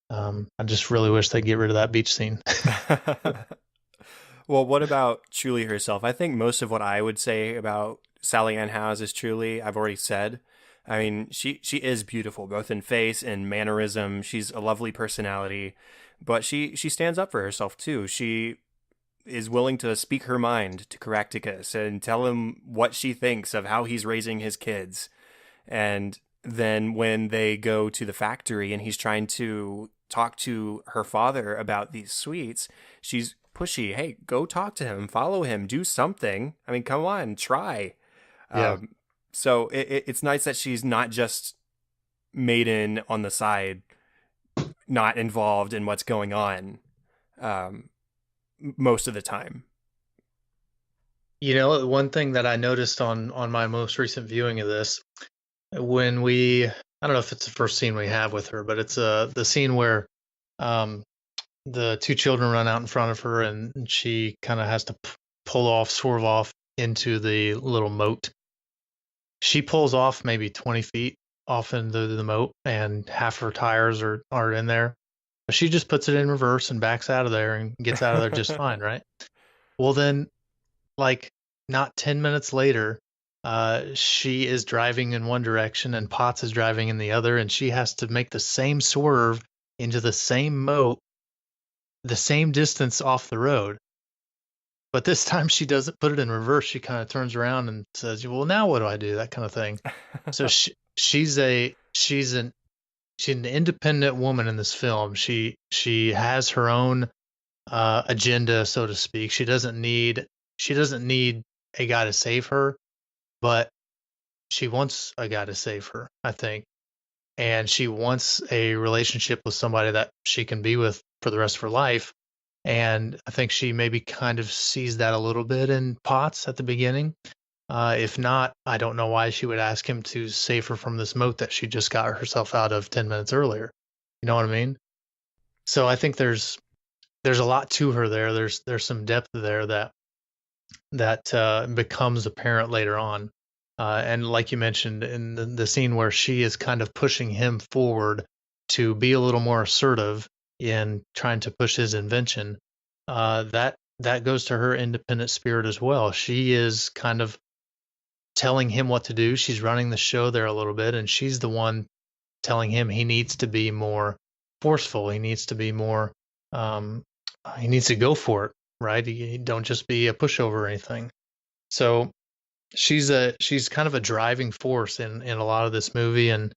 I just really wish they'd get rid of that beach scene. Well, what about Truly herself? I think most of what I would say about Sally Ann Howes is Truly, I've already said. I mean, she is beautiful, both in face and mannerism. She's a lovely personality, but she stands up for herself too. She is willing to speak her mind to Caractacus and tell him what she thinks of how he's raising his kids. And then when they go to the factory and he's trying to talk to her father about these sweets, she's pushy. Hey, go talk to him, follow him, do something. I mean, come on, try. Yeah. So it's nice that she's not just maiden on the side, not involved in what's going on most of the time. One thing that I noticed on my most recent viewing of this, I don't know if it's the first scene we have with her, but it's the scene where the two children run out in front of her, and she kind of has to swerve off into the little moat. She pulls off maybe 20 feet off into the moat, and half her tires are in there. But she just puts it in reverse and backs out of there and gets out of there just fine, right? Well, then, like, not 10 minutes later, she is driving in one direction and Potts is driving in the other, and she has to make the same swerve into the same moat, the same distance off the road. But this time she doesn't put it in reverse. She kind of turns around and says, "Well, now what do I do?" That kind of thing. So she she's an independent woman in this film. She has her own agenda, so to speak. She doesn't need a guy to save her, but she wants a guy to save her, I think. And she wants a relationship with somebody that she can be with for the rest of her life. And I think she maybe kind of sees that a little bit in Potts at the beginning. If not, I don't know why she would ask him to save her from this moat that she just got herself out of 10 minutes earlier. You know what I mean? So I think there's a lot to her there. There's some depth there that becomes apparent later on. And like you mentioned in the scene where she is kind of pushing him forward to be a little more assertive in trying to push his invention, that goes to her independent spirit as well. She is kind of telling him what to do. She's running the show there a little bit, and she's the one telling him he needs to be more forceful. He needs to be more, he needs to go for it, right? He don't just be a pushover or anything. So she's kind of a driving force in a lot of this movie, and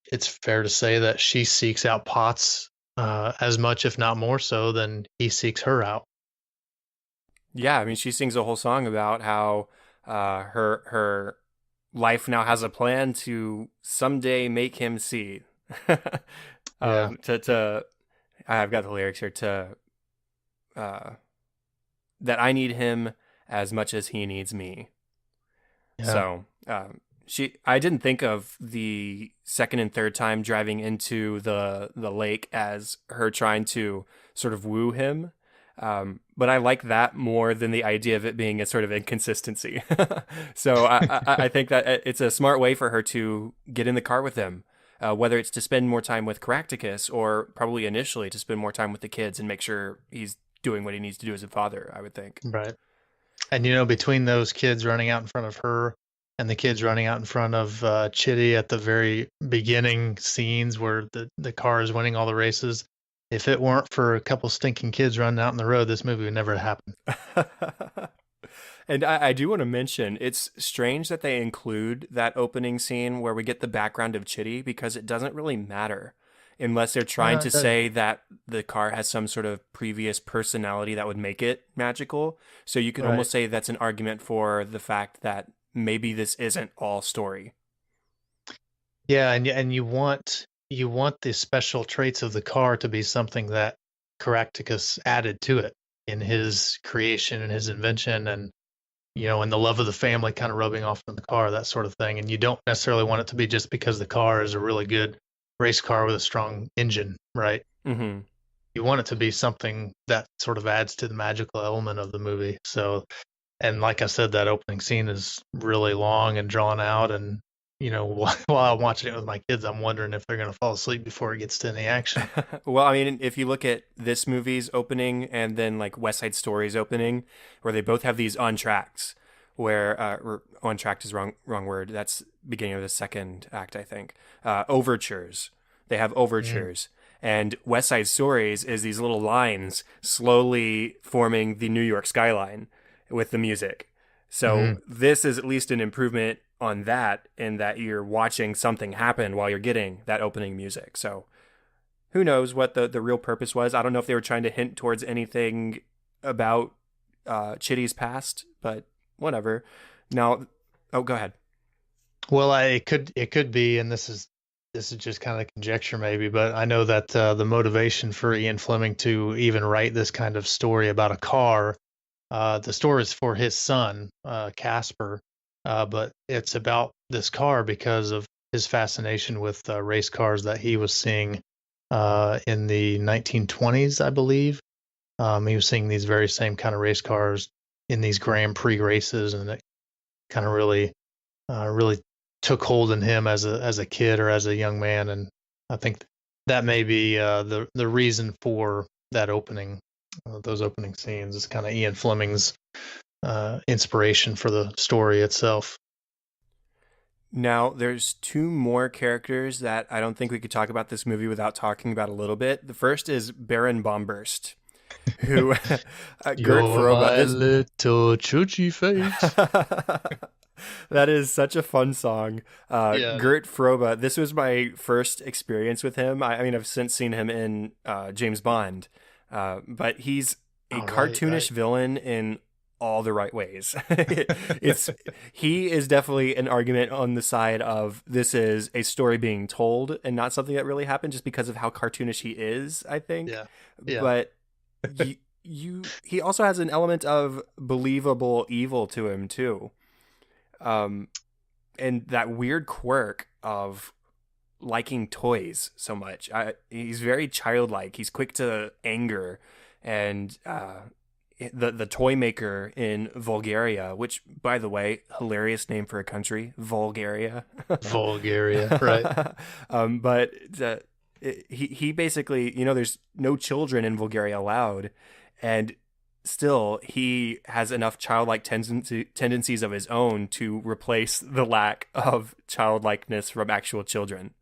it's fair to say that she seeks out Potts as much, if not more so, than he seeks her out. Yeah, I mean, she sings a whole song about how her life now has a plan to someday make him see. Yeah. I've got the lyrics here that I need him as much as he needs me. Yeah. So I didn't think of the second and third time driving into the lake as her trying to sort of woo him. But I like that more than the idea of it being a sort of inconsistency. So I think that it's a smart way for her to get in the car with him, whether it's to spend more time with Caractacus or probably initially to spend more time with the kids and make sure he's doing what he needs to do as a father, I would think. Right. And, between those kids running out in front of her and the kids running out in front of Chitty at the very beginning scenes where the car is winning all the races, if it weren't for a couple stinking kids running out in the road, this movie would never happen. And I do want to mention, it's strange that they include that opening scene where we get the background of Chitty, because it doesn't really matter unless they're trying to say that the car has some sort of previous personality that would make it magical. So you could almost say that's an argument for the fact that maybe this isn't all story. Yeah, and you want the special traits of the car to be something that Caractacus added to it in his creation and his invention, and and the love of the family kind of rubbing off on the car, that sort of thing. And you don't necessarily want it to be just because the car is a really good race car with a strong engine, right? Mm-hmm. You want it to be something that sort of adds to the magical element of the movie. So, and like I said, that opening scene is really long and drawn out, and while I'm watching it with my kids, I'm wondering if they're going to fall asleep before it gets to any action. Well, I mean, if you look at this movie's opening and then like West Side Story's opening, where they both have these entr'actes, where entr'acte is wrong word. That's beginning of the second act, I think. Overtures. They have overtures. And West Side Stories is these little lines slowly forming the New York skyline with the music. So this is at least an improvement on that, in that you're watching something happen while you're getting that opening music. So who knows what the real purpose was. I don't know if they were trying to hint towards anything about Chitty's past, but whatever. Now, go ahead. Well, it could be, and this is just kind of conjecture maybe, but I know that the motivation for Ian Fleming to even write this kind of story about a car, the story is for his son, Casper, but it's about this car because of his fascination with race cars that he was seeing in the 1920s, I believe. He was seeing these very same kind of race cars in these Grand Prix races, and it kind of really took hold in him as a kid or as a young man. And I think that may be the reason for that opening, those opening scenes, is kind of Ian Fleming's inspiration for the story itself. Now, there's two more characters that I don't think we could talk about this movie without talking about a little bit. The first is Baron Bombburst, who You're my little churchy face. That is such a fun song. Yeah. Gert Froba, this was my first experience with him. I mean, I've since seen him in James Bond, but he's a Oh, right, cartoonish right. villain in all the right ways. it's He is definitely an argument on the side of this is a story being told and not something that really happened, just because of how cartoonish he is, I think. Yeah. Yeah. But he also has an element of believable evil to him too. Um, and that weird quirk of liking toys so much. He's very childlike. He's quick to anger, and the toy maker in Bulgaria, which, by the way, hilarious name for a country, Bulgaria. Bulgaria, right? But he basically, there's no children in Bulgaria allowed, and still he has enough childlike tendencies of his own to replace the lack of childlikeness from actual children.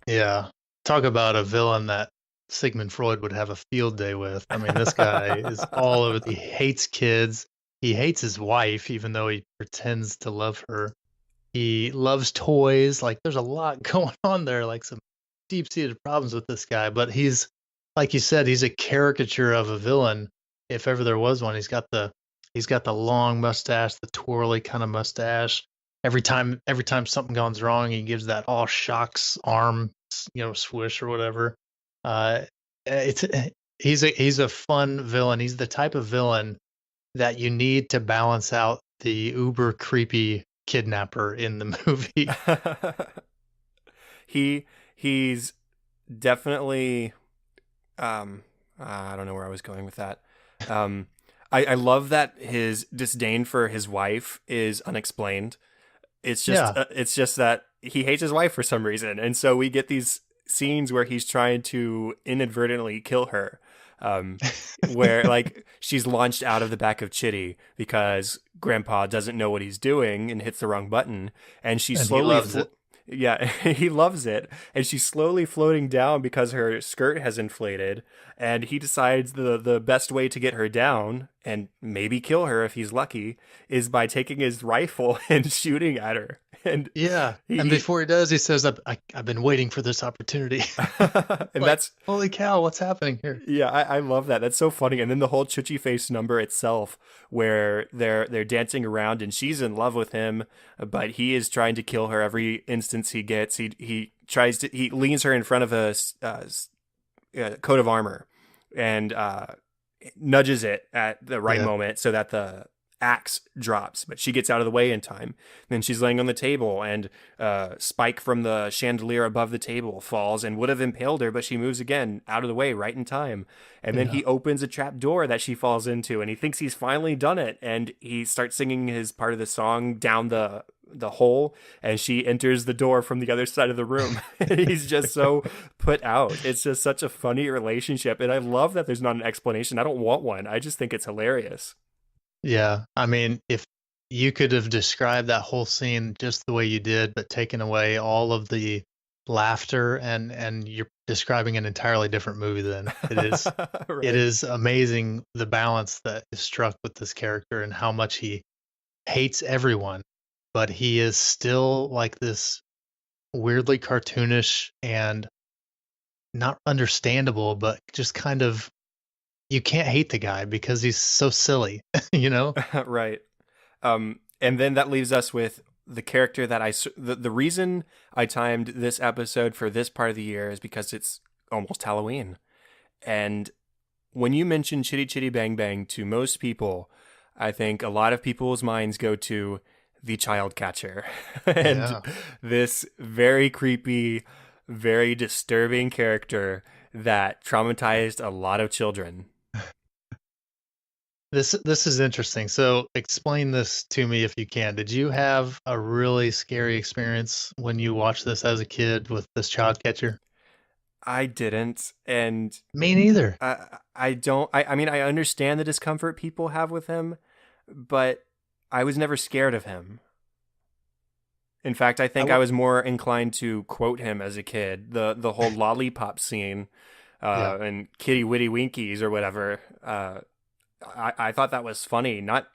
Yeah. Talk about a villain that Sigmund Freud would have a field day with. I mean, this guy is all over. He hates kids. He hates his wife, even though he pretends to love her. He loves toys. Like, there's a lot going on there, like some deep-seated problems with this guy. But he's, like you said, he's a caricature of a villain. If ever there was one, he's got the long mustache, the twirly kind of mustache. Every time something goes wrong, he gives that all shocks arm, swish or whatever. Uh, it's he's a fun villain. He's the type of villain that you need to balance out the uber creepy kidnapper in the movie. He's definitely I don't know where I was going with that. I love that his disdain for his wife is unexplained. Yeah. It's just that he hates his wife for some reason, and so we get these scenes where he's trying to inadvertently kill her, where like she's launched out of the back of Chitty because Grandpa doesn't know what he's doing and hits the wrong button, and she And he slowly loves it. yeah, he loves it, and she's slowly floating down because her skirt has inflated, and he decides the best way to get her down and maybe kill her if he's lucky is by taking his rifle and shooting at her. And Yeah. And he before he does, he says, I've been waiting for this opportunity. and Like, that's holy cow, what's happening here? yeah, I love that. That's so funny. And then the whole Chuchi face number itself, where they're dancing around and she's in love with him, but he is trying to kill her every instance he gets. He leans her in front of a coat of armor and nudges it at the right Yeah. moment so that the axe drops, but she gets out of the way in time. Then she's laying on the table, and spike from the chandelier above the table falls and would have impaled her, but she moves again out of the way right in time. And then Yeah. he opens a trap door that she falls into, and he thinks he's finally done it, and he starts singing his part of the song down the hole, and she enters the door from the other side of the room. And he's just so put out. It's just such a funny relationship, and I love that there's not an explanation. I don't want one. I just think it's hilarious. Yeah. I mean, if you could have described that whole scene just the way you did, but taken away all of the laughter, and you're describing an entirely different movie, then it is Right. it is amazing the balance that is struck with this character and how much he hates everyone, but he is still like this weirdly cartoonish and not understandable, but just kind of, you can't hate the guy because he's so silly, you know? Right. And then that leaves us with the character that the reason I timed this episode for this part of the year is because it's almost Halloween. And when you mention Chitty Chitty Bang Bang to most people, I think a lot of people's minds go to the child catcher and Yeah. this very creepy, very disturbing character that traumatized a lot of children. This is interesting. So explain this to me if you can. Did you have a really scary experience when you watched this as a kid with this child catcher? I didn't, and Me neither. I don't. I mean, I understand the discomfort people have with him, but I was never scared of him. In fact, I I think I w- was more inclined to quote him as a kid. The whole lollipop scene, yeah. and Kitty Witty Winkies or whatever. I thought that was funny. Not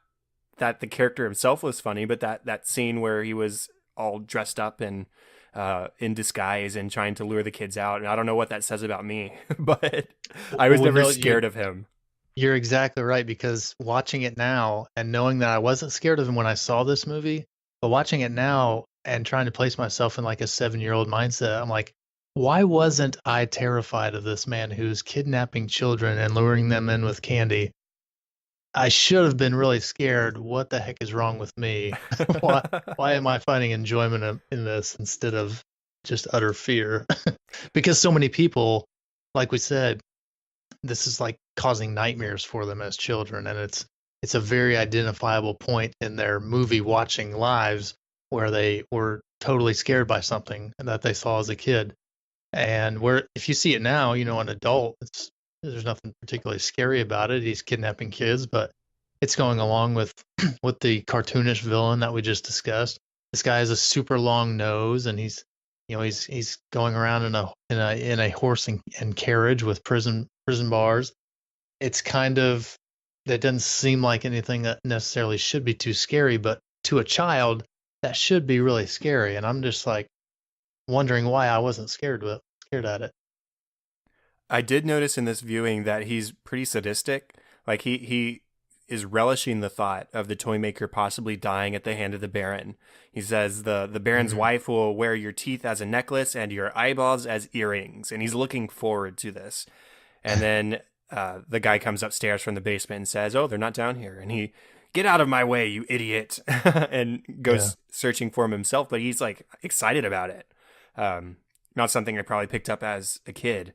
that the character himself was funny, but that scene where he was all dressed up and in disguise and trying to lure the kids out. And I don't know what that says about me, but I was never scared of him. You're exactly right, because watching it now and knowing that I wasn't scared of him when I saw this movie, but watching it now and trying to place myself in like a 7-year-old mindset, I'm like, why wasn't I terrified of this man who's kidnapping children and luring them in with candy? I should have been really scared. What the heck is wrong with me? Why am I finding enjoyment in this instead of just utter fear? Because so many people, like we said, this is like causing nightmares for them as children, and it's a very identifiable point in their movie watching lives where they were totally scared by something that they saw as a kid. And where if you see it now, an adult, there's nothing particularly scary about it. He's kidnapping kids, but it's going along with with the cartoonish villain that we just discussed. This guy has a super long nose, and he's going around in a horse and carriage with prison bars. It's kind of, that doesn't seem like anything that necessarily should be too scary, but to a child that should be really scary. And I'm just like wondering why I wasn't scared at it. I did notice in this viewing that he's pretty sadistic. Like he is relishing the thought of the toy maker possibly dying at the hand of the Baron. He says the Baron's wife will wear your teeth as a necklace and your eyeballs as earrings, and he's looking forward to this. And then the guy comes upstairs from the basement and says, "Oh, they're not down here." And he, "Get out of my way, you idiot," and goes searching for him himself. But he's like excited about it. Not something I probably picked up as a kid.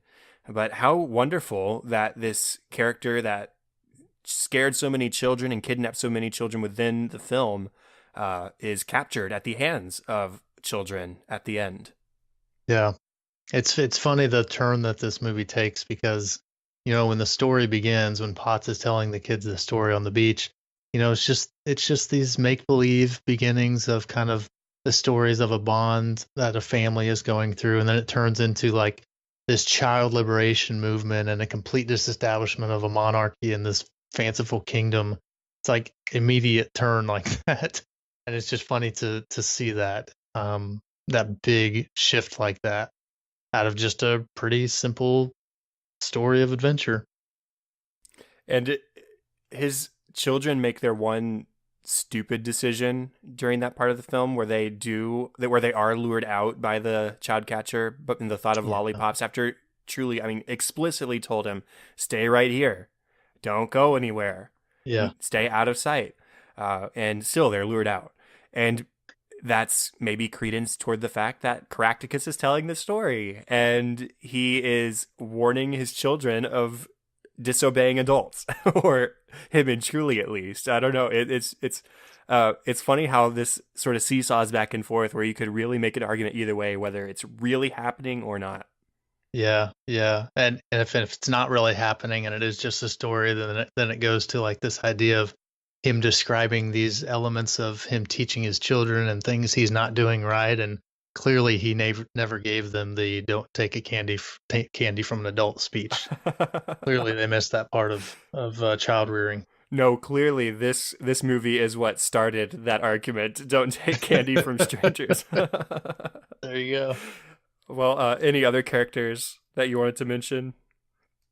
But how wonderful that this character that scared so many children and kidnapped so many children within the film is captured at the hands of children at the end. Yeah. It's funny the turn that this movie takes, because, when the story begins, when Potts is telling the kids the story on the beach, it's just these make-believe beginnings of kind of the stories of a bond that a family is going through. And then it turns into like this child liberation movement and a complete disestablishment of a monarchy in this fanciful kingdom. It's like immediate turn like that. And it's just funny to see that, that big shift like that out of just a pretty simple story of adventure. And his children make their one stupid decision during that part of the film where they are lured out by the child catcher, but in the thought of lollipops, after truly, explicitly told him, "Stay right here. Don't go anywhere. Yeah. Stay out of sight." And still they're lured out. And that's maybe credence toward the fact that Caractacus is telling the story, and he is warning his children of disobeying adults, or him and Truly at least. I don't know. It's funny how this sort of seesaws back and forth, where you could really make an argument either way, whether it's really happening or not. Yeah, yeah. And if it's not really happening and it is just a story, then it goes to like this idea of him describing these elements of him teaching his children and things he's not doing right, and clearly he never gave them the "don't take a candy from an adult" speech. Clearly they missed that part of child rearing. No, clearly this movie is what started that argument. Don't take candy from strangers. There you go. Well, any other characters that you wanted to mention?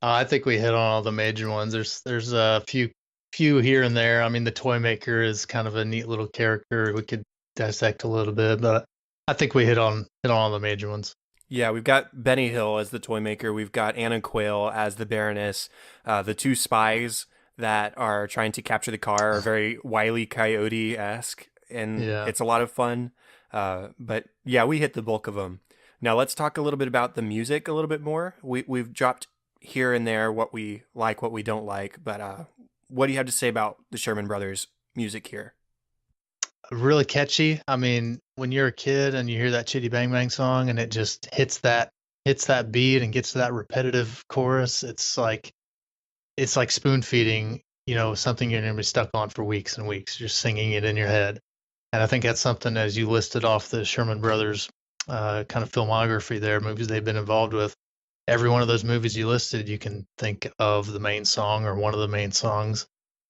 I think we hit on all the major ones. There's a few here and there. The toy maker is kind of a neat little character we could dissect a little bit, but I think we hit on all the major ones. Yeah, we've got Benny Hill as the toy maker. We've got Anna Quayle as the Baroness. The two spies that are trying to capture the car are very Wile E. Coyote-esque, and it's a lot of fun. But yeah, we hit the bulk of them. Now let's talk a little bit about the music a little bit more. We've dropped here and there what we like, what we don't like, but what do you have to say about the Sherman Brothers music here? Really catchy. When you're a kid and you hear that Chitty Bang Bang song and it just hits that beat and gets to that repetitive chorus, it's like spoon feeding, something you're going to be stuck on for weeks and weeks, just singing it in your head. And I think that's something, as you listed off the Sherman Brothers kind of filmography there, movies they've been involved with. Every one of those movies you listed, you can think of the main song or one of the main songs.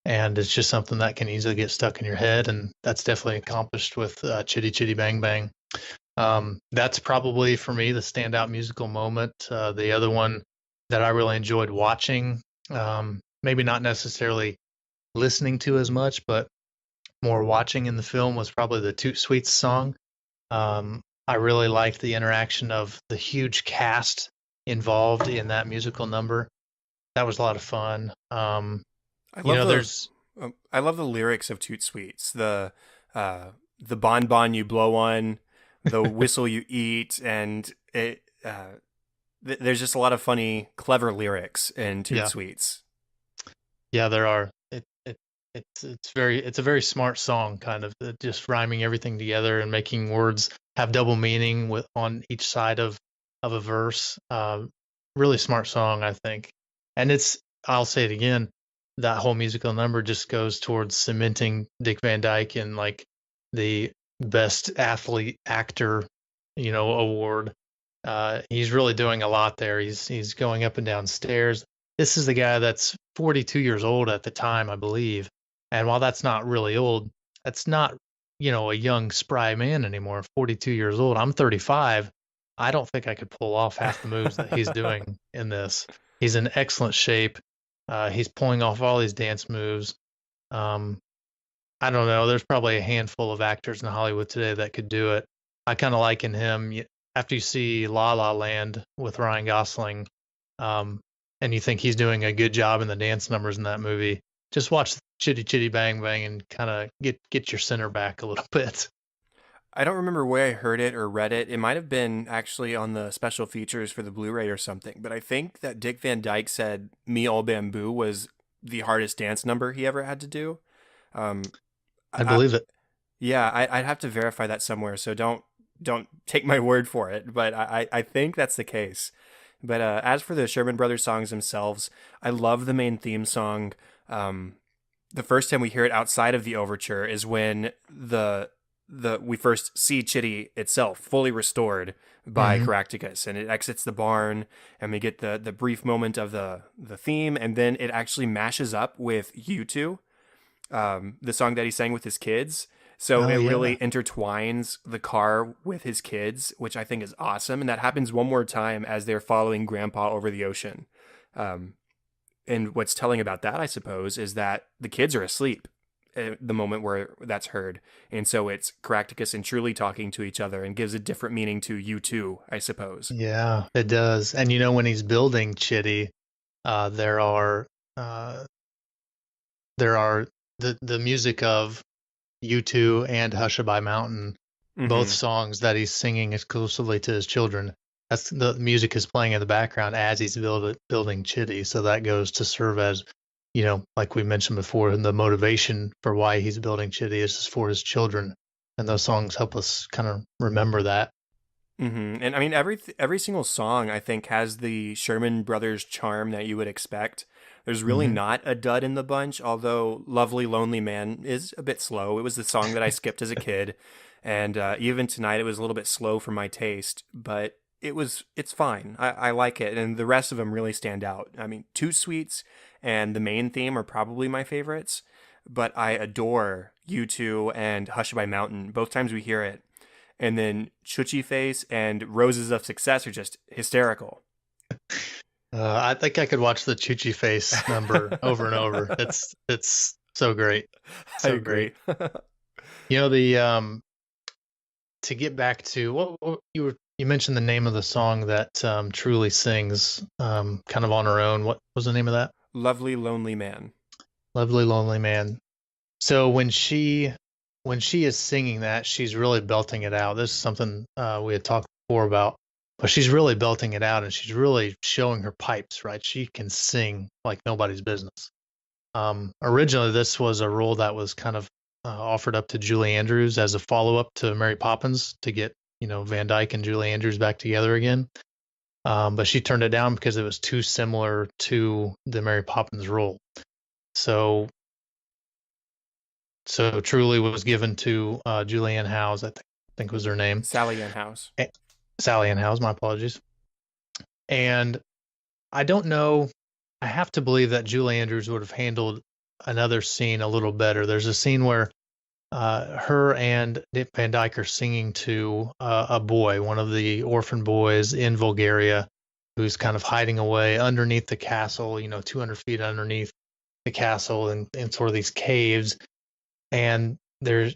and it's just something that can easily get stuck in your head, and that's definitely accomplished with Chitty Chitty Bang Bang. That's probably for me the standout musical moment. The other one that I really enjoyed watching, maybe not necessarily listening to as much, but more watching in the film, was probably the Toot Sweets song. I really liked the interaction of the huge cast involved in that musical number. That was a lot of fun. I You love know, the there's I love the lyrics of Toot Sweets. The bonbon you blow on, the whistle you eat, and there's just a lot of funny, clever lyrics in Toot yeah, Sweets. yeah, there are. It's a very smart song, kind of just rhyming everything together and making words have double meaning with on each side of a verse. Really smart song, I think. And I'll say it again, that whole musical number just goes towards cementing Dick Van Dyke in like the best athlete actor, award. He's really doing a lot there. He's going up and down stairs. This is the guy that's 42 years old at the time, I believe. And while that's not really old, that's not, a young spry man anymore. 42 years old. I'm 35. I don't think I could pull off half the moves that he's doing in this. He's in excellent shape. He's pulling off all these dance moves. Um, I don't know. There's probably a handful of actors in Hollywood today that could do it. I kind of liken him after you see La La Land with Ryan Gosling, um, and you think he's doing a good job in the dance numbers in that movie. Just watch Chitty Chitty Bang Bang and kind of get your center back a little bit. I don't remember where I heard it or read it. It might have been actually on the special features for the Blu-ray or something. But I think that Dick Van Dyke said "Me All Bamboo" was the hardest dance number he ever had to do. Um, I I, believe it. yeah, I'd have to verify that somewhere. So don't take my word for it. But I think that's the case. But as for the Sherman Brothers songs themselves, I love the main theme song. The first time we hear it outside of the overture is when we first see Chitty itself fully restored by Hmm. Caractacus, and it exits the barn, and we get the brief moment of the theme, and then it actually mashes up with U2, the song that he sang with his kids. So Oh it yeah. really intertwines the car with his kids, which I think is awesome. And that happens one more time as they're following Grandpa over the ocean. Um, and what's telling about that, I suppose, is that the kids are asleep at the moment where that's heard. And so it's Caractacus and Truly talking to each other and gives a different meaning to you too, I suppose. Yeah, it does. And when he's building Chitty, uh, there are uh, there are the music of U2 and Hushabye Mountain, both Mm-hmm. songs that he's singing exclusively to his children. That's the music is playing in the background as he's building Chitty. So that goes to serve as, like we mentioned before, the motivation for why he's building Chitty is for his children. And those songs help us kind of remember that. Mm-hmm. And I mean, every single song I think has the Sherman Brothers charm that you would expect. There's really Hmm. not a dud in the bunch, although "Lovely Lonely Man" is a bit slow. It was the song that I skipped as a kid, and even tonight it was a little bit slow for my taste. But it's fine. I like it, and the rest of them really stand out. I mean, Two Sweets and the main theme are probably my favorites, but I adore You Two and Hush by Mountain. Both times we hear it, and then Chuchi Face and Roses of Success are just hysterical. I think I could watch the Chuchi Face number over and over. It's so great, I so great. agree. The to get back to what you mentioned the name of the song that Truly sings kind of on her own. What was the name of that? Lovely Lonely Man. Lovely Lonely Man. So when she is singing that, she's really belting it out. This is something we had talked before about, but she's really belting it out and she's really showing her pipes, right? She can sing like nobody's business. Originally, this was a role that was kind of offered up to Julie Andrews as a follow-up to Mary Poppins to get, Van Dyke and Julie Andrews back together again. But she turned it down because it was too similar to the Mary Poppins role. So, so Truly was given to Julianne Howe, I think was her name. Sally Ann House. Sally Ann Howe, my apologies. And I don't know. I have to believe that Julie Andrews would have handled another scene a little better. There's a scene where her and Dick Van Dyke are singing to a boy, one of the orphan boys in Bulgaria, who's kind of hiding away underneath the castle, 200 feet underneath the castle in sort of these caves. And there's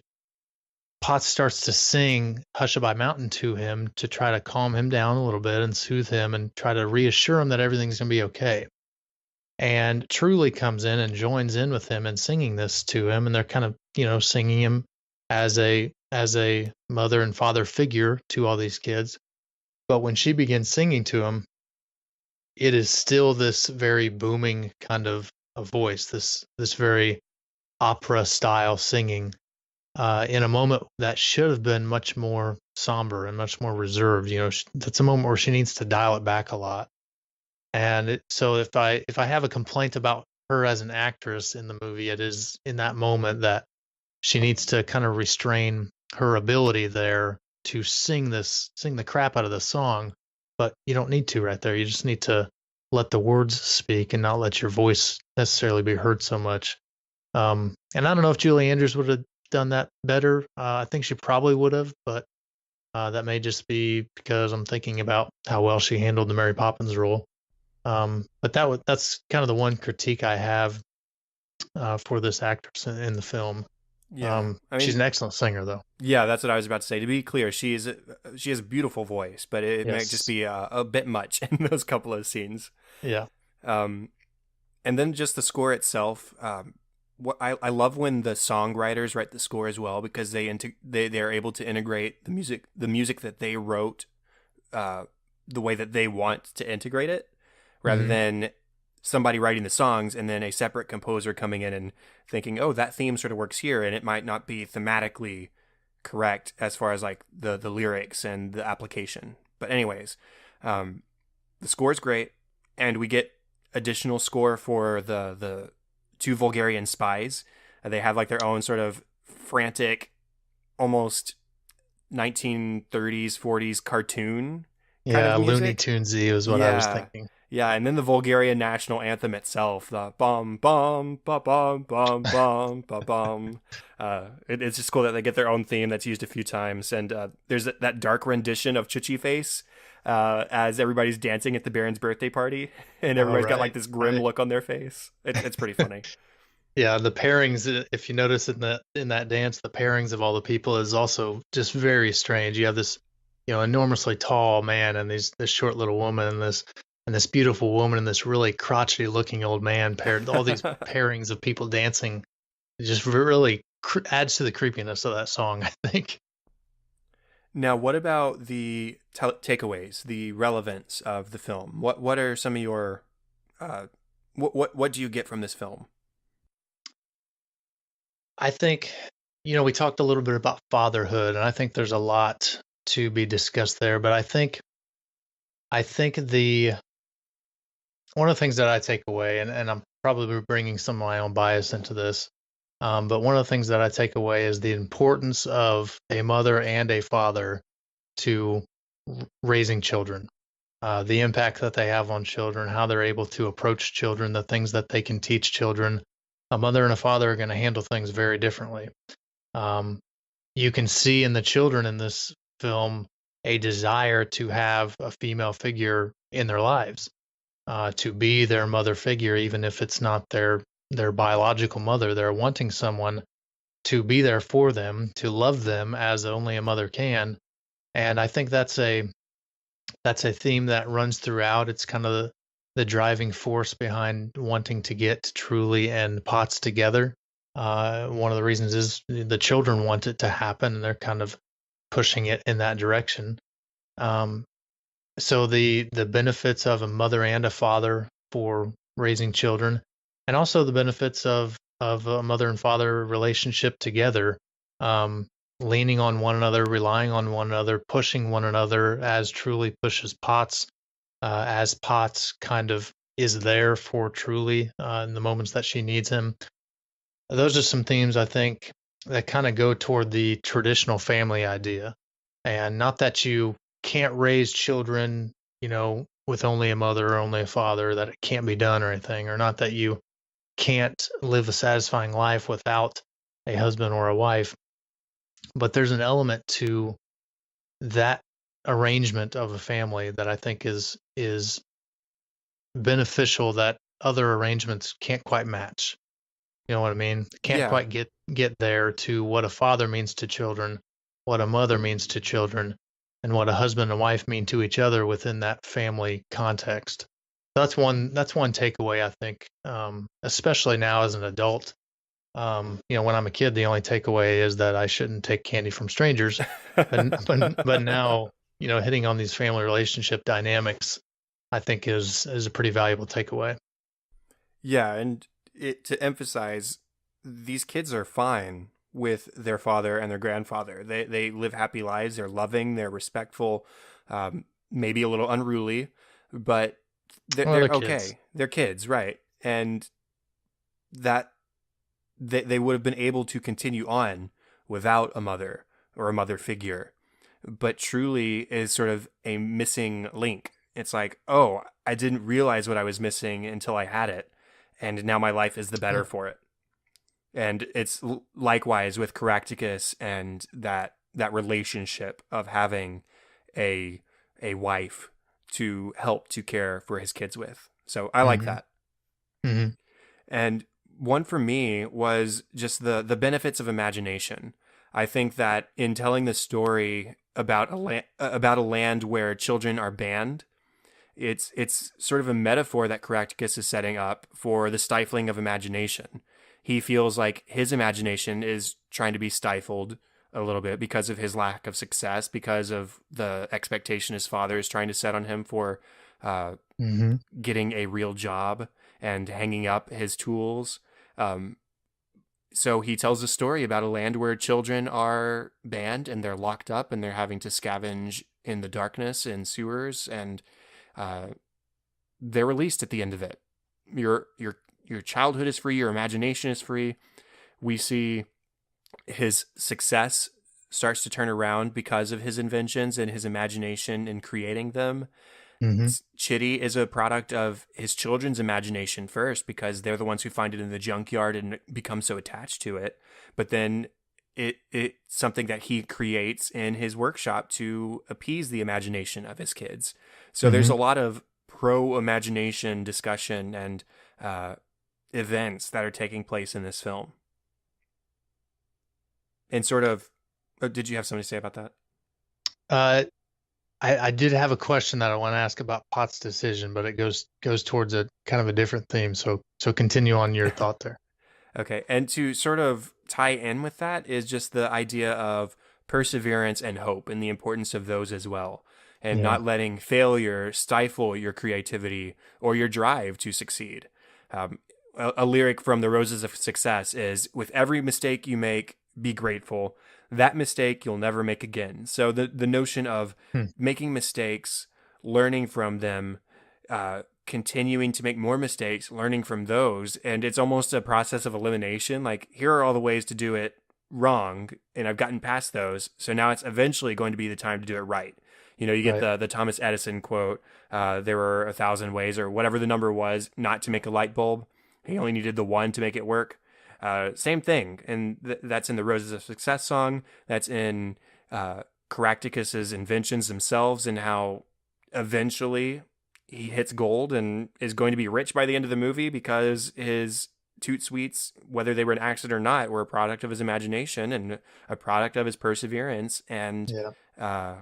Potts starts to sing Hushabye Mountain to him to try to calm him down a little bit and soothe him and try to reassure him that everything's going to be okay. And Truly comes in and joins in with him and singing this to him, and they're kind of, singing him as a mother and father figure to all these kids. But when she begins singing to him, it is still this very booming kind of a voice, this very opera style singing, in a moment that should have been much more somber and much more reserved. That's a moment where she needs to dial it back a lot. And so if I have a complaint about her as an actress in the movie, it is in that moment that she needs to kind of restrain her ability there to sing the crap out of the song. But you don't need to right there. You just need to let the words speak and not let your voice necessarily be heard so much. And I don't know if Julie Andrews would have done that better. I think she probably would have, but that may just be because I'm thinking about how well she handled the Mary Poppins role. But that's kind of the one critique I have for this actress in the film. Yeah, she's an excellent singer, though. Yeah, that's what I was about to say. To be clear, she has a beautiful voice, but it might just be a bit much in those couple of scenes. Yeah. And then just the score itself. What I love when the songwriters write the score as well, because they're able to integrate the music that they wrote, the way that they want to integrate it, rather than somebody writing the songs and then a separate composer coming in and thinking, oh, that theme sort of works here, and it might not be thematically correct as far as like the lyrics and the application. But anyways, the score is great, and we get additional score for the two Bulgarian spies. They have like their own sort of frantic, almost 1930s, 40s cartoon. Yeah, Looney Tunesy was what I was thinking. Yeah, and then the Bulgarian national anthem itself, the bum bum ba bum bum bum ba bum. It's just cool that they get their own theme that's used a few times, and there's that dark rendition of Chichi Face as everybody's dancing at the Baron's birthday party, and everybody's got like this grim look on their face. It's pretty funny. Yeah, the pairings, if you notice in that dance, the pairings of all the people is also just very strange. You have this, enormously tall man and this short little woman and this beautiful woman and this really crotchety looking old man paired. All these pairings of people dancing, it just really adds to the creepiness of that song, I think. Now, what about the takeaways, the relevance of the film? What are some of your what do you get from this film? I think, we talked a little bit about fatherhood, and I think there's a lot to be discussed there. But I think one of the things that I take away, and I'm probably bringing some of my own bias into this, but one of the things that I take away is the importance of a mother and a father to raising children, the impact that they have on children, how they're able to approach children, the things that they can teach children. A mother and a father are going to handle things very differently. You can see in the children in this film a desire to have a female figure in their lives, to be their mother figure, even if it's not their biological mother. They're wanting someone to be there for them, to love them as only a mother can. And I think that's a theme that runs throughout. It's kind of the driving force behind wanting to get Truly and Potts together. One of the reasons is the children want it to happen, and they're kind of pushing it in that direction. So the benefits of a mother and a father for raising children, and also the benefits of a mother and father relationship together, leaning on one another, relying on one another, pushing one another, as Truly pushes Potts, as Potts kind of is there for Truly in the moments that she needs him. Those are some themes, I think, that kind of go toward the traditional family idea. And not that you can't raise children, with only a mother or only a father, that it can't be done or anything, or not that you can't live a satisfying life without a husband or a wife. But there's an element to that arrangement of a family that I think is beneficial that other arrangements can't quite match. You know what I mean? Can't Yeah. quite get there to what a father means to children, what a mother means to children, and what a husband and wife mean to each other within that family context. That's one takeaway I think, especially now as an adult. When I'm a kid, the only takeaway is that I shouldn't take candy from strangers, but now, hitting on these family relationship dynamics, I think is a pretty valuable takeaway. Yeah, and to emphasize, these kids are fine with their father and their grandfather. They live happy lives. They're loving. They're respectful. Maybe a little unruly, but Well, they're they're kids. okay. They're kids, right? And that they would have been able to continue on without a mother or a mother figure, but truly is sort of a missing link. It's like, oh, I didn't realize what I was missing until I had it, and now my life is the better Yeah. for it. And it's likewise with Caractacus and that relationship of having a wife to help to care for his kids with. So I like hmm that. hmm And one for me was just the benefits of imagination. I think that in telling the story about about a land where children are banned, it's sort of a metaphor that Caractacus is setting up for the stifling of imagination. He feels like his imagination is trying to be stifled a little bit because of his lack of success, because of the expectation his father is trying to set on him for uh, hmm getting a real job and hanging up his tools. Um, so he tells a story about a land where children are banned and they're locked up and they're having to scavenge in the darkness in sewers, and uh, they're released at the end of it. Your childhood is free. Your imagination is free. We see his success starts to turn around because of his inventions and his imagination in creating them. hmm Chitty is a product of his children's imagination first because they're the ones who find it in the junkyard and become so attached to it. But then it's something that he creates in his workshop to appease the imagination of his kids. So there's hmm a lot of pro imagination discussion and uh, events that are taking place in this film. And sort of, did you have something to say about that? Uh, I did have a question that I want to ask about Potts' decision, but it goes towards a kind of a different theme. So continue on your thought there. Okay. And to sort of tie in with that is just the idea of perseverance and hope and the importance of those as well. And Yeah. not letting failure stifle your creativity or your drive to succeed. A lyric from the Roses of Success is, with every mistake you make, be grateful. That mistake you'll never make again. So the notion of Hmm. making mistakes, learning from them, continuing to make more mistakes, learning from those. And it's almost a process of elimination. Like, here are all the ways to do it wrong, and I've gotten past those. So now it's eventually going to be the time to do it right. You get Right. the Thomas Edison quote, there were 1,000 ways, or whatever the number was, not to make a light bulb. He only needed the one to make it work. Same thing. And that's in the Roses of Success song. That's in Caractacus's inventions themselves, and how eventually he hits gold and is going to be rich by the end of the movie because his toot sweets, whether they were an accident or not, were a product of his imagination and a product of his perseverance. And Yeah. uh,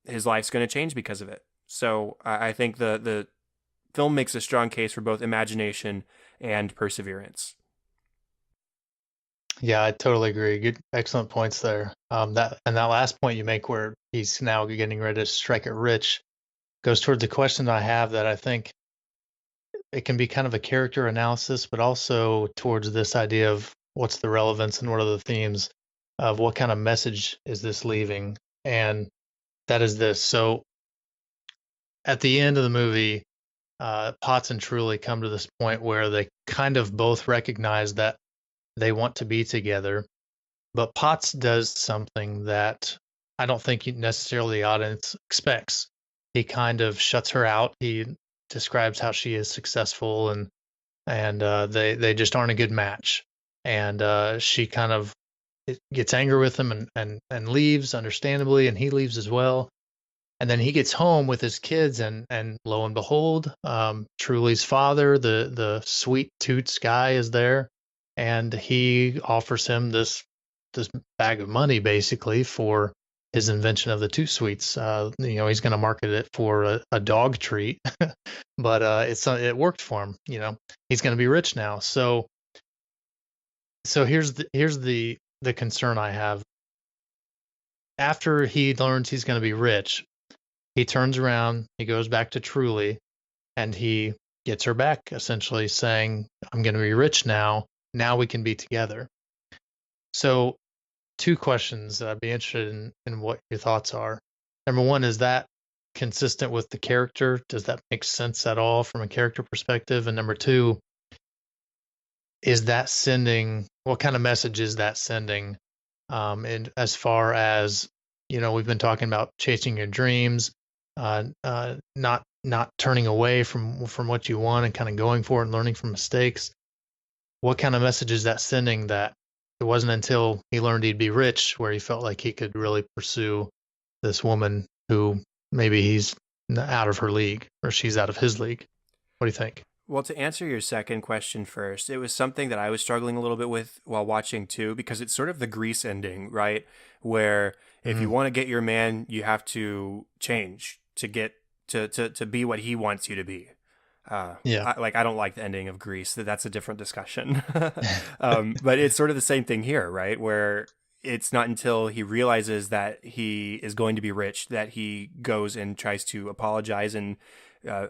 his life's going to change because of it. So I think the film makes a strong case for both imagination and perseverance. Yeah, I totally agree. Good, excellent points there. That last point you make, where he's now getting ready to strike it rich, goes toward the question I have, that I think it can be kind of a character analysis, but also towards this idea of what's the relevance and what are the themes of what kind of message is this leaving, and that is this. So at the end of the movie, Potts and Truly come to this point where they kind of both recognize that they want to be together. But Potts does something that I don't think necessarily the audience expects. He kind of shuts her out. He describes how she is successful and and they just aren't a good match. And she kind of gets angry with him and leaves, understandably, and he leaves as well. And then he gets home with his kids, and lo and behold, Truly's father, the sweet toots guy, is there, and he offers him this bag of money basically for his invention of the Two Sweets. He's going to market it for a dog treat, but it worked for him. He's going to be rich now. So here's the concern I have. After he learns he's going to be rich, he turns around, he goes back to Truly, and he gets her back, essentially saying, I'm going to be rich now. Now we can be together. So, two questions that I'd be interested in what your thoughts are. Number one, is that consistent with the character? Does that make sense at all from a character perspective? And number two, is that sending, what kind of message is that sending? And as far as, we've been talking about chasing your dreams, not turning away from what you want and kind of going for it and learning from mistakes. What kind of message is that sending, that it wasn't until he learned he'd be rich where he felt like he could really pursue this woman who maybe he's out of her league or she's out of his league? What do you think? Well, to answer your second question first, it was something that I was struggling a little bit with while watching too, because it's sort of the Grease ending, right? Where if you want to get your man, you have to change to get to be what he wants you to be. I don't like the ending of Grease. That's a different discussion. But it's sort of the same thing here, right? Where it's not until he realizes that he is going to be rich that he goes and tries to apologize and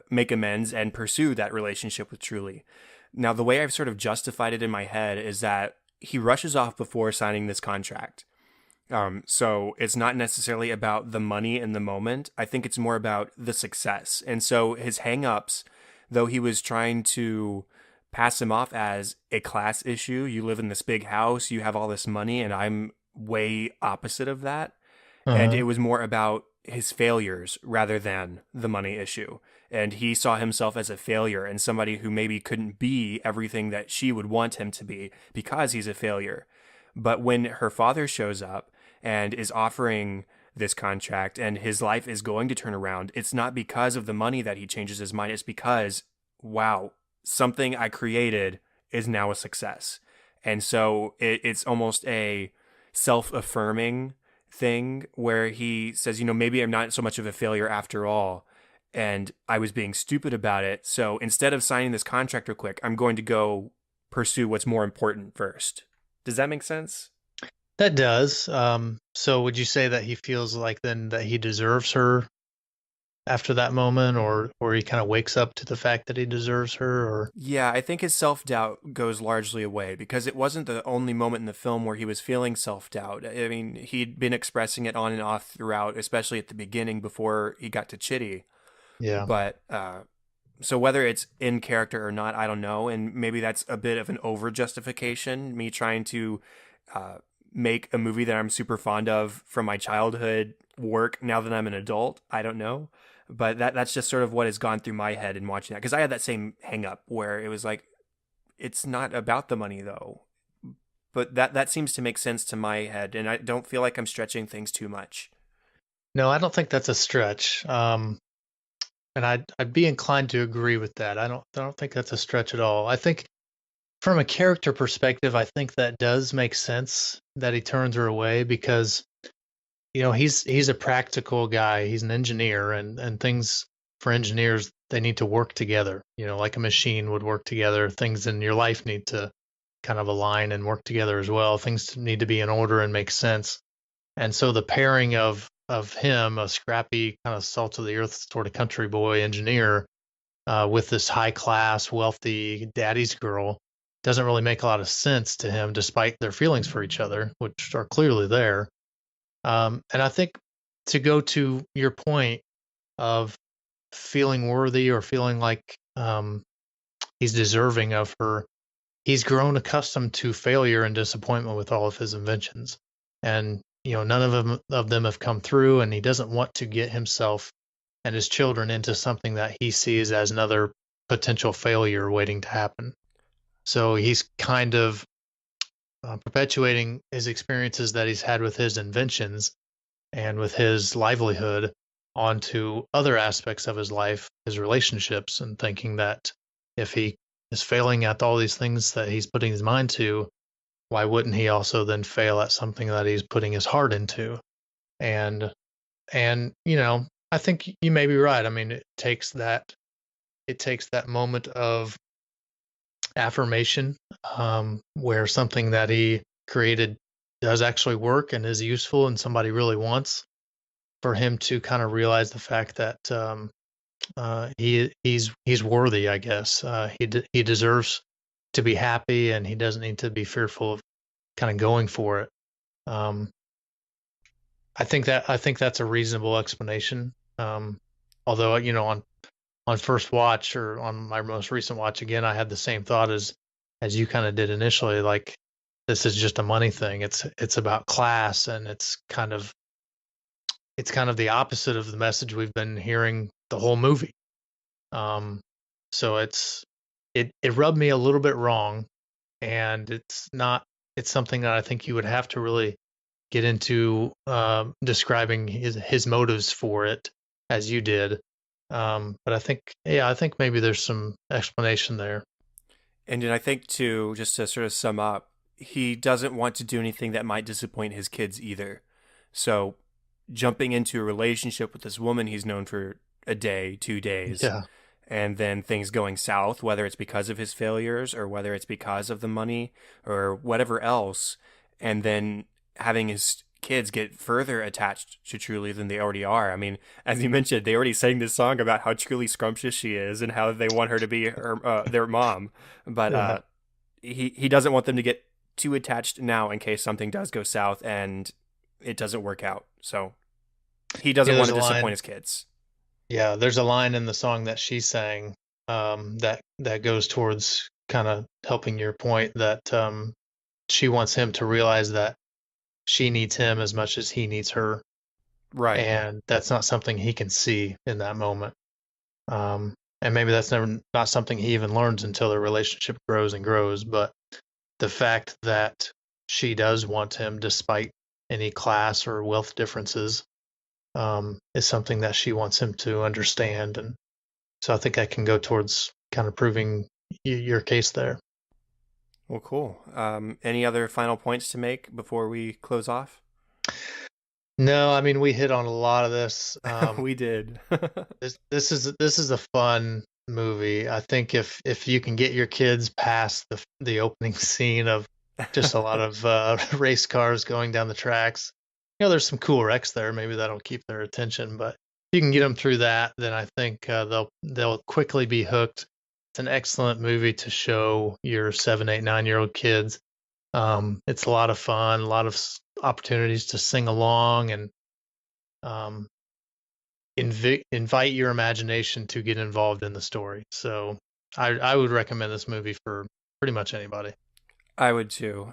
make amends and pursue that relationship with Truly. Now, the way I've sort of justified it in my head is that he rushes off before signing this contract. So it's not necessarily about the money in the moment. I think it's more about the success. And so his hang-ups, though he was trying to pass him off as a class issue, you live in this big house, you have all this money, and I'm way opposite of that. And it was more about his failures rather than the money issue. And he saw himself as a failure and somebody who maybe couldn't be everything that she would want him to be because he's a failure. But when her father shows up and is offering this contract and his life is going to turn around, it's not because of the money that he changes his mind. It's because, wow, something I created is now a success. And so it's almost a self-affirming thing where he says, maybe I'm not so much of a failure after all. And I was being stupid about it. So instead of signing this contract real quick, I'm going to go pursue what's more important first. Does that make sense? That does. So would you say that he feels like then that he deserves her after that moment, or he kind of wakes up to the fact that he deserves her? Or yeah, I think his self-doubt goes largely away because it wasn't the only moment in the film where he was feeling self-doubt. I mean, he'd been expressing it on and off throughout, especially at the beginning before he got to Chitty. Yeah. But so whether it's in character or not, I don't know. And maybe that's a bit of an over justification, me trying to make a movie that I'm super fond of from my childhood work now that I'm an adult. I don't know. But that's just sort of what has gone through my head in watching that. Because I had that same hang up where it was like, it's not about the money though. But that seems to make sense to my head. And I don't feel like I'm stretching things too much. No, I don't think that's a stretch. And I'd be inclined to agree with that. I don't think that's a stretch at all. I think from a character perspective, I think that does make sense that he turns her away because, he's a practical guy. He's an engineer, and things for engineers, they need to work together. Like a machine would work together. Things in your life need to kind of align and work together as well. Things need to be in order and make sense. And so the pairing of him, a scrappy kind of salt of the earth sort of country boy engineer, with this high class, wealthy daddy's girl, doesn't really make a lot of sense to him, despite their feelings for each other, which are clearly there. And I think, to go to your point of feeling worthy or feeling like he's deserving of her, he's grown accustomed to failure and disappointment with all of his inventions. And none of them have come through, and he doesn't want to get himself and his children into something that he sees as another potential failure waiting to happen. So he's kind of perpetuating his experiences that he's had with his inventions and with his livelihood onto other aspects of his life, his relationships, and thinking that if he is failing at all these things that he's putting his mind to, why wouldn't he also then fail at something that he's putting his heart into? And I think you may be right. I mean, it takes that moment of affirmation, where something that he created does actually work and is useful and somebody really wants, for him to kind of realize the fact that he's worthy, I guess. He deserves to be happy, and he doesn't need to be fearful of kind of going for it. Um, I think that's a reasonable explanation. Although on first watch, or on my most recent watch again, I had the same thought as you kind of did initially. Like, this is just a money thing. It's about class, and it's kind of the opposite of the message we've been hearing the whole movie. Um, so it rubbed me a little bit wrong, and it's something that I think you would have to really get into describing his motives for it, as you did. But I think maybe there's some explanation there. And then I think, too, just to sort of sum up, he doesn't want to do anything that might disappoint his kids either. So jumping into a relationship with this woman he's known for a day, 2 days, Yeah. and then things going south, whether it's because of his failures or whether it's because of the money or whatever else, and then having his kids get further attached to Truly than they already are. I mean, as you mentioned, they already sang this song about how truly scrumptious she is and how they want her to be their mom, but Yeah. he doesn't want them to get too attached now in case something does go south and it doesn't work out. So he Yeah, doesn't want there's to a disappoint line. his kids. Yeah, there's a line in the song that she sang, that goes towards kind of helping your point, that she wants him to realize that she needs him as much as he needs her, Right. and that's not something he can see in that moment. And maybe that's never not something he even learns until their relationship grows and grows. But the fact that she does want him despite any class or wealth differences, is something that she wants him to understand. And so I think I can go towards kind of proving your case there. Well, cool. Any other final points to make before we close off? No, I mean, we hit on a lot of this. We did. This is a fun movie. I think if you can get your kids past the opening scene of just a lot of race cars going down the tracks, there's some cool wrecks there. Maybe that'll keep their attention. But if you can get them through that, then I think they'll quickly be hooked. It's an excellent movie to show your 7, 8, 9-year-old kids. It's a lot of fun, a lot of opportunities to sing along, and um, invite your imagination to get involved in the story. So I would recommend this movie for pretty much anybody. I would too.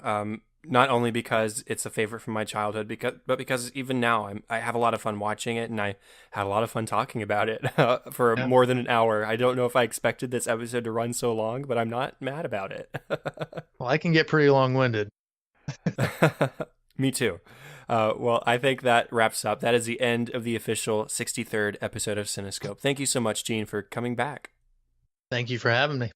Not only because it's a favorite from my childhood, but because even now I have a lot of fun watching it, and I had a lot of fun talking about it for Yeah. more than an hour. I don't know if I expected this episode to run so long, but I'm not mad about it. Well, I can get pretty long-winded. Me too. Well, I think that wraps up. That is the end of the official 63rd episode of Cinescope. Thank you so much, Gene, for coming back. Thank you for having me.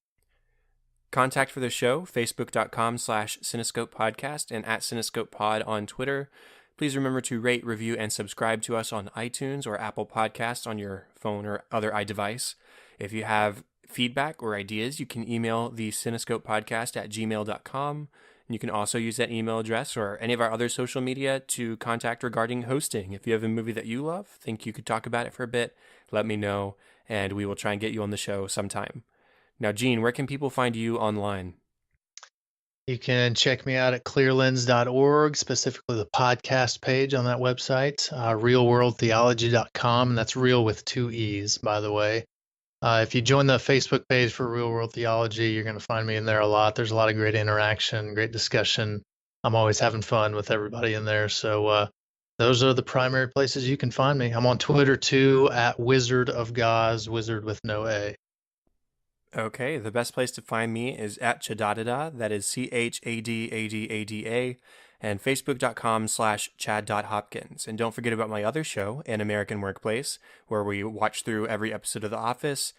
Contact for the show, facebook.com/Cinescope Podcast and at Cinescope Pod on Twitter. Please remember to rate, review, and subscribe to us on iTunes or Apple Podcasts on your phone or other iDevice. If you have feedback or ideas, you can email the Cinescope Podcast at gmail.com. And you can also use that email address or any of our other social media to contact regarding hosting. If you have a movie that you love, think you could talk about it for a bit, let me know, and we will try and get you on the show sometime. Now, Gene, where can people find you online? You can check me out at clearlens.org, specifically the podcast page on that website, realworldtheology.com, and that's real with 2 E's, by the way. If you join the Facebook page for Real World Theology, you're going to find me in there a lot. There's a lot of great interaction, great discussion. I'm always having fun with everybody in there. So those are the primary places you can find me. I'm on Twitter too, at Wizard of Gaz, Wizard with no A. Okay, the best place to find me is at Chadadada, that is ChadAdAdAda, and facebook.com/chad.hopkins. And don't forget about my other show, An American Workplace, where we watch through every episode of The Office.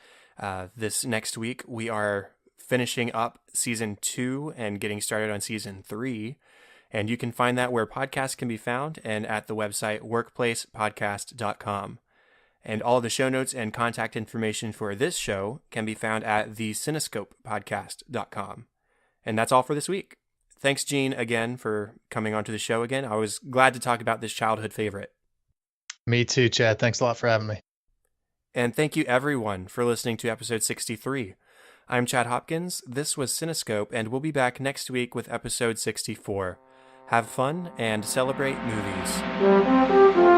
This next week, we are finishing up season 2 and getting started on season 3. And you can find that where podcasts can be found and at the website workplacepodcast.com. And all of the show notes and contact information for this show can be found at the Cinescope And that's all for this week. Thanks, Gene, again for coming onto the show again. I was glad to talk about this childhood favorite. Me too, Chad. Thanks a lot for having me. And thank you, everyone, for listening to episode 63. I'm Chad Hopkins. This was Cinescope, and we'll be back next week with episode 64. Have fun and celebrate movies.